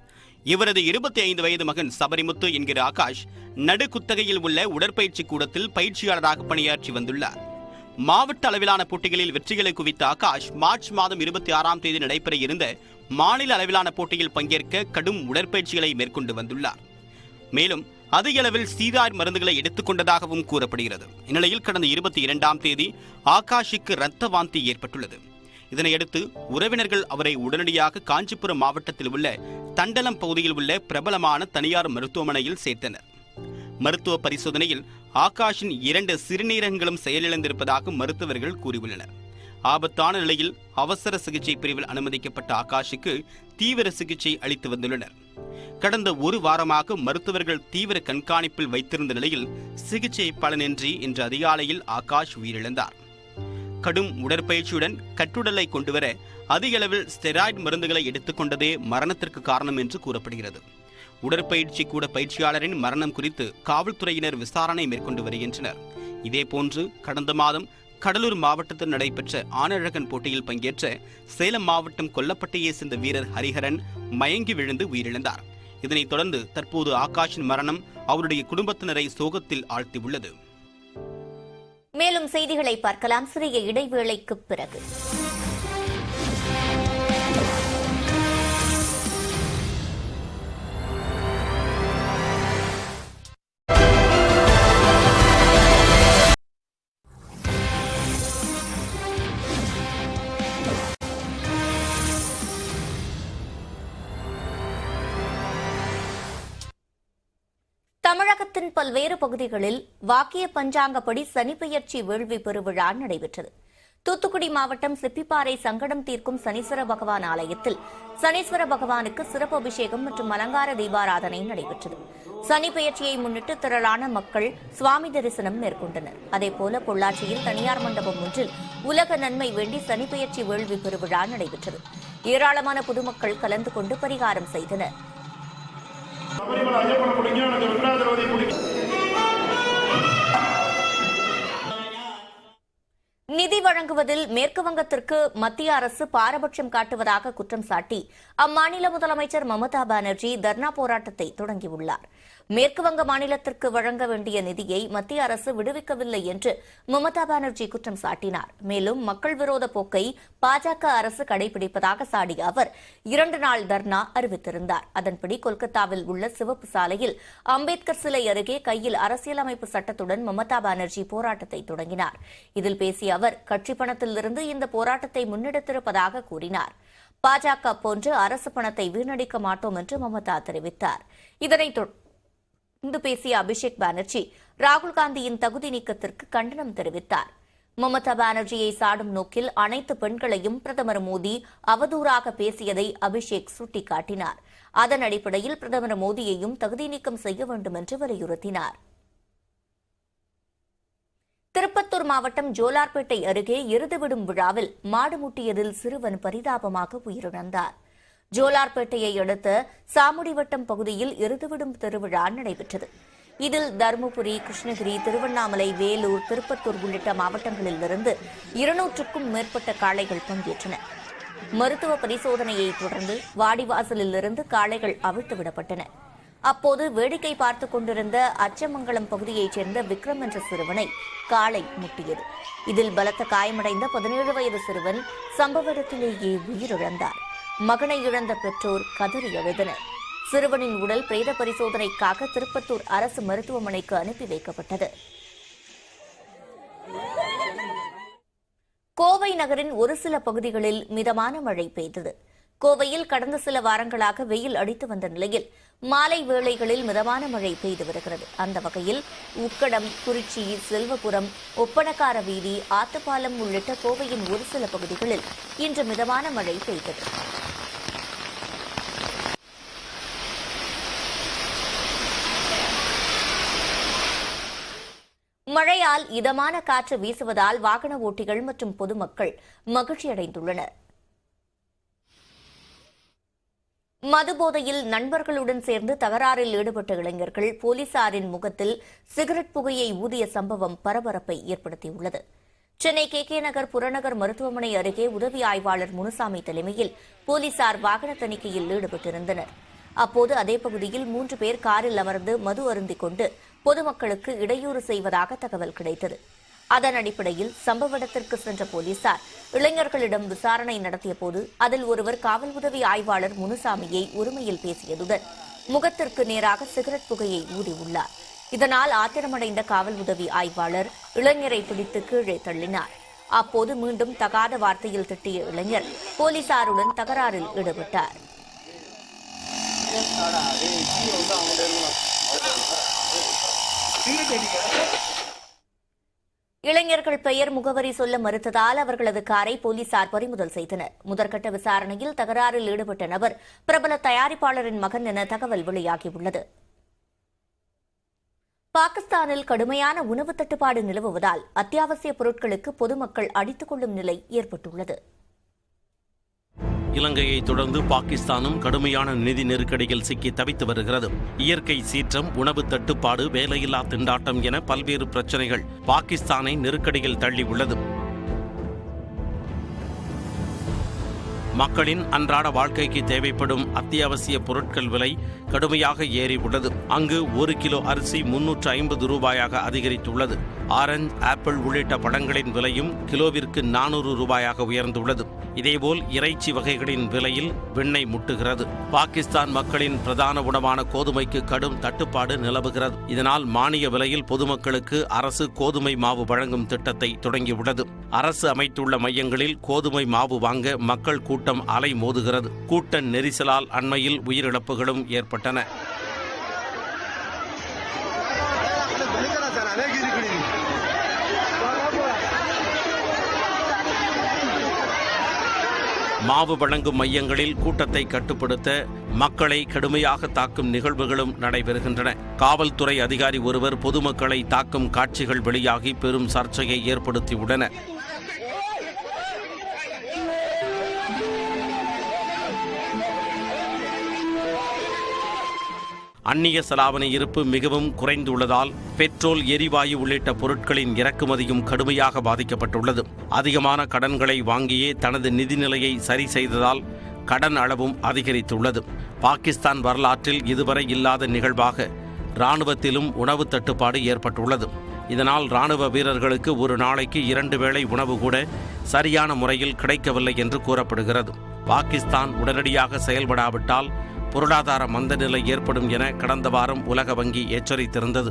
இவரது 25 வயது மகன் சபரிமுத்து என்கிற ஆகாஷ் நடுக்குத்தகையில் உள்ள உடற்பயிற்சி கூடத்தில் பயிற்சியாளராக பணியாற்றி வந்துள்ளார். மாவட்ட அளவிலான போட்டிகளில் வெற்றிகளை குவித்த ஆகாஷ் மார்ச் மாதம் 26ஆம் தேதி நடைபெற இருந்த மாநில அளவிலான போட்டியில் பங்கேற்க கடும் உடற்பயிற்சிகளை மேற்கொண்டு வந்துள்ளார். மேலும் அதிக அளவில் ஸ்டெராய்டு மருந்துகளை எடுத்துக் கொண்டதாகவும் கூறப்படுகிறது. இந்நிலையில் கடந்த 22ஆம் தேதி ஆகாஷுக்கு இரத்த வாந்தி ஏற்பட்டுள்ளது. இதனையடுத்து உறவினர்கள் அவரை உடனடியாக காஞ்சிபுரம் மாவட்டத்தில் உள்ள தண்டலம் பகுதியில் உள்ள பிரபலமான தனியார் மருத்துவமனையில் சேர்த்தனர். மருத்துவ பரிசோதனையில் ஆகாஷின் 2 சிறுநீரகங்களும் செயலிழந்திருப்பதாக மருத்துவர்கள் கூறியுள்ளனர். ஆபத்தான நிலையில் அவசர சிகிச்சை பிரிவில் அனுமதிக்கப்பட்ட ஆகாஷுக்கு தீவிர சிகிச்சை அளித்து வந்துள்ளனர். கடந்த ஒரு வாரமாக மருத்துவர்கள் தீவிர கண்காணிப்பில் வைத்திருந்த நிலையில் சிகிச்சை பலனின்றி இன்று அதிகாலையில் ஆகாஷ் உயிரிழந்தார். கடும் உடற்பயிற்சியுடன் கட்டுடலை கொண்டுவர அதிக அளவில் ஸ்டெராய்டு மருந்துகளை எடுத்துக் கொண்டதே மரணத்திற்கு காரணம் என்று கூறப்படுகிறது. உடற்பயிற்சி கூட பயிற்சியாளரின் மரணம் குறித்து காவல்துறையினர் விசாரணை மேற்கொண்டு வருகின்றனர். இதேபோன்று கடந்த மாதம் கடலூர் மாவட்டத்தில் நடைபெற்ற ஆனழகன் போட்டியில் பங்கேற்ற சேலம் மாவட்டம் கொல்லப்பட்டையை சேர்ந்த வீரர் ஹரிஹரன் மயங்கி விழுந்து உயிரிழந்தார். இதனைத் தொடர்ந்து தற்போது ஆகாஷின் மரணம் அவருடைய குடும்பத்தினரை சோகத்தில் ஆழ்த்தியுள்ளது. மேலும் செய்திகளை பார்க்கலாம் சிறிய இடைவேளைக்கு பிறகு. தமிழகத்தின் பல்வேறு பகுதிகளில் வாக்கிய பஞ்சாங்கப்படி சனிப்பெயர்ச்சி வேள்வி பெருவிழா நடைபெற்றது. தூத்துக்குடி மாவட்டம் சிப்பிப்பாறை சங்கடம் தீர்க்கும் சனீஸ்வர பகவான் ஆலயத்தில் சனீஸ்வர பகவானுக்கு சிறப்பு அபிஷேகம் மற்றும் அலங்கார தீபாராதனை நடைபெற்றது. சனி பெயர்ச்சியை முன்னிட்டு திரளான மக்கள் சுவாமி தரிசனம் மேற்கொண்டனர். அதேபோல பொள்ளாச்சியில் தனியார் மண்டபம் ஒன்றில் உலக நன்மை வேண்டி சனிப்பெயர்ச்சி வேள்வி பெருவிழா நடைபெற்றது. ஏராளமான பொதுமக்கள் கலந்து கொண்டு பரிகாரம் செய்தனர். நிதி வழங்குவதில் மேற்குவங்கத்திற்கு மத்திய அரசு பாரபட்சம் காட்டுவதாக குற்றம் சாட்டி அம்மாநில முதலமைச்சர் மமதா பானர்ஜி தர்ணா போராட்டத்தை தொடங்கியுள்ளார். மேற்குவங்க மாநிலத்திற்கு வழங்க வேண்டிய நிதியை மத்திய அரசு விடுவிக்கவில்லை என்று மமதா பானர்ஜி குற்றம் சாட்டினார். மேலும் மக்கள் விரோத போக்கை பாஜக அரசு கடைபிடிப்பதாக சாடிய அவர் 2 நாள் தர்ணா அறிவித்திருந்தார். அதன்படி கொல்கத்தாவில் உள்ள சிவப்பு சாலையில் அம்பேத்கர் சிலை அருகே கையில் அரசியலமைப்பு சட்டத்துடன் மமதா பானர்ஜி போராட்டத்தை தொடங்கினார். இதில் பேசிய அவர் கட்சி பணத்திலிருந்து இந்த போராட்டத்தை முன்னெடுத்திருப்பதாக கூறினார். பாஜக போன்று அரசு பணத்தை வீணடிக்க மாட்டோம் என்று மமதா தெரிவித்தார். இதனைத் தொடர்ந்து பேசிய அபிஷேக் பானர்ஜி ராகுல் காந்தியின் தகுதி நீக்கத்திற்கு கண்டனம் தெரிவித்தார். மமதா பானர்ஜியை சாடும் நோக்கில் அனைத்து பெண்களையும் பிரதமர் மோடி அவதூறாக பேசியதை அபிஷேக் சுட்டிக்காட்டினார். அதன் அடிப்படையில் பிரதமர் மோடியையும் தகுதி நீக்கம் செய்ய வேண்டும் என்று வலியுறுத்தினார். திருப்பத்தூர் மாவட்டம் ஜோலார்பேட்டை அருகே எருதுவிடும் விழாவில் மாடு முட்டியதில் சிறுவன் பரிதாபமாக உயிரிழந்தார். ஜோலார்பேட்டையை அடுத்த சாமுடிவட்டம் பகுதியில் எருதுவிடும் திருவிழா நடைபெற்றது. இதில் தருமபுரி, கிருஷ்ணகிரி, திருவண்ணாமலை, வேலூர், திருப்பத்தூர் உள்ளிட்ட மாவட்டங்களிலிருந்து 200க்கும் மேற்பட்ட காளைகள் பங்கேற்றன. மருத்துவ பரிசோதனையை தொடர்ந்து வாடிவாசலிலிருந்து காளைகள் அவிழ்த்துவிடப்பட்டன. அப்போது வேடிக்கை பார்த்துக் கொண்டிருந்த அச்சமங்கலம் பகுதியைச் சேர்ந்த விக்ரம் என்ற சிறுவனை காளை முட்டியது. இதில் பலத்த காயமடைந்த 17 வயது சிறுவன் சம்பவ இடத்திலேயே உயிரிழந்தார். மகனை இழந்த பெற்றோர் கதறி அழுதனர். சிறுவனின் உடல் பிரேத பரிசோதனைக்காக திருப்பத்தூர் அரசு மருத்துவமனைக்கு அனுப்பி வைக்கப்பட்டது. கோவை நகரின் ஒரு சில பகுதிகளில் மிதமான மழை பெய்தது. கோவையில் கடந்த சில வாரங்களாக வெயில் அடித்து வந்த நிலையில் மாலை வேளைகளில் மிதமான மழை பெய்து வருகிறது. அந்த வகையில் உக்கடம், குறிச்சி, செல்வபுரம், ஒப்பனக்கார வீதி, ஆத்துப்பாலம் உள்ளிட்ட கோவையின் ஒரு சில பகுதிகளில் இன்று மிதமான மழை பெய்தது. மழையால் இதமான காற்று வீசுவதால் வாகன ஓட்டிகள் மற்றும் பொதுமக்கள் மகிழ்ச்சியடைந்துள்ளனர். மதுபோதையில் நண்பர்களுடன் சேர்ந்து தகராறில் ஈடுபட்ட இளைஞர்கள் போலீசாரின் முகத்தில் சிகரெட் புகையை ஊதிய சம்பவம் பரபரப்பை ஏற்படுத்தியுள்ளது. சென்னை கே நகர் புறநகர் மருத்துவமனை அருகே உதவி ஆய்வாளர் முனுசாமி தலைமையில் போலீசார் வாகன தணிக்கையில் ஈடுபட்டிருந்தனர். அப்போது அதே பகுதியில் 3 பேர் காரில் அமர்ந்து மது அருந்திக் கொண்டு பொதுமக்களுக்கு இடையூறு செய்வதாக தகவல் கிடைத்தது. அதன் அடிப்படையில் சம்பவ இடத்திற்கு சென்ற போலீசார் இளைஞர்களிடம் விசாரணை நடத்தியபோது அதில் ஒருவர் காவல் உதவி ஆய்வாளர் முனுசாமியை உரிமையில் பேசியதுடன் முகத்திற்கு நேராக சிகரெட் புகையை ஊதியுள்ளார். இதனால் ஆத்திரமடைந்த காவல் உதவி ஆய்வாளர் இளைஞரை பிடித்து கீழே தள்ளினார். அப்போது மீண்டும் தகாத வார்த்தையில் திட்டிய இளைஞர் போலீசாருடன் தகராறில் ஈடுபட்டார். இளைஞர்கள் பெயர், முகவரி சொல்ல மறுத்ததால் அவர்களது காரை போலீசார் பறிமுதல் செய்தனர். முதற்கட்ட விசாரணையில் தகராறில் ஈடுபட்ட நபர் பிரபல தயாரிப்பாளரின் மகன் என தகவல் வெளியாகியுள்ளது. பாகிஸ்தானில் கடுமையான உணவு தட்டுப்பாடு நிலவுவதால் அத்தியாவசிய பொருட்களுக்கு பொதுமக்கள் அடித்துக் கொள்ளும் நிலை ஏற்பட்டுள்ளது. இலங்கையை தொடர்ந்து பாகிஸ்தானும் கடுமையான நிதி நெருக்கடியில் சிக்கி தவித்து வருகிறது. இயற்கை சீற்றம், உணவு தட்டுப்பாடு, வேலையில்லா திண்டாட்டம் என பல்வேறு பிரச்சனைகள் பாகிஸ்தானை நெருக்கடியில் தள்ளியுள்ளது. மக்களின் அன்றாட வாழ்க்கைக்கு தேவைப்படும் அத்தியாவசிய பொருட்கள் விலை கடுமையாக ஏறி உள்ளது. அங்கு 1 கிலோ அரிசி 350 ரூபாயாக அதிகரித்துள்ளது. ஆரஞ்சு, ஆப்பிள் உள்ளிட்ட பழங்களின் விலையும் கிலோவிற்கு 400 ரூபாயாக உயர்ந்துள்ளது. இதேபோல் இறைச்சி வகைகளின் விலையில் விண்ணை முட்டுகிறது. பாகிஸ்தான் மக்களின் பிரதான உணவான கோதுமைக்கு கடும் தட்டுப்பாடு நிலவுகிறது. இதனால் மானிய விலையில் பொதுமக்களுக்கு அரசு கோதுமை மாவு வழங்கும் திட்டத்தை தொடங்கியுள்ளது. அரசு அமைத்துள்ள மையங்களில் கோதுமை மாவு வாங்க மக்கள் கூட்டம் அலை மோதுகிறது. கூட்ட நெரிசலால் அண்மையில் உயிரிழப்புகளும் ஏற்பட்டன. மாவு வழங்கும் மையங்களில் கூட்டத்தை கட்டுப்படுத்த மக்களை கடுமையாக தாக்கும் நிகழ்வுகளும் நடைபெறுகின்றன. காவல்துறை அதிகாரி ஒருவர் பொதுமக்களை தாக்கும் காட்சிகள் வெளியாகி பெரும் சர்ச்சையை ஏற்படுத்தியுள்ளன. அந்நிய செலாவணி இருப்பு மிகவும் குறைந்துள்ளதால் பெட்ரோல், எரிவாயு உள்ளிட்ட பொருட்களின் இறக்குமதியும் கடுமையாக பாதிக்கப்பட்டுள்ளது. அதிகமான கடன்களை வாங்கியே தனது நிதிநிலையை சரி செய்ததால் கடன் அளவும் அதிகரித்துள்ளது. பாகிஸ்தான் வரலாற்றில் இதுவரை இல்லாத நிகழ்வாக இராணுவத்திலும் உணவு தட்டுப்பாடு ஏற்பட்டுள்ளது. இதனால் இராணுவ வீரர்களுக்கு ஒரு நாளைக்கு 2 வேளை உணவு கூட சரியான முறையில் கிடைக்கவில்லை என்று கூறப்படுகிறது. பாகிஸ்தான் உடனடியாக செயல்படாவிட்டால் பொருளாதார மந்தநிலை ஏற்படும் என கடந்த வாரம் உலக வங்கி எச்சரித்திருந்தது.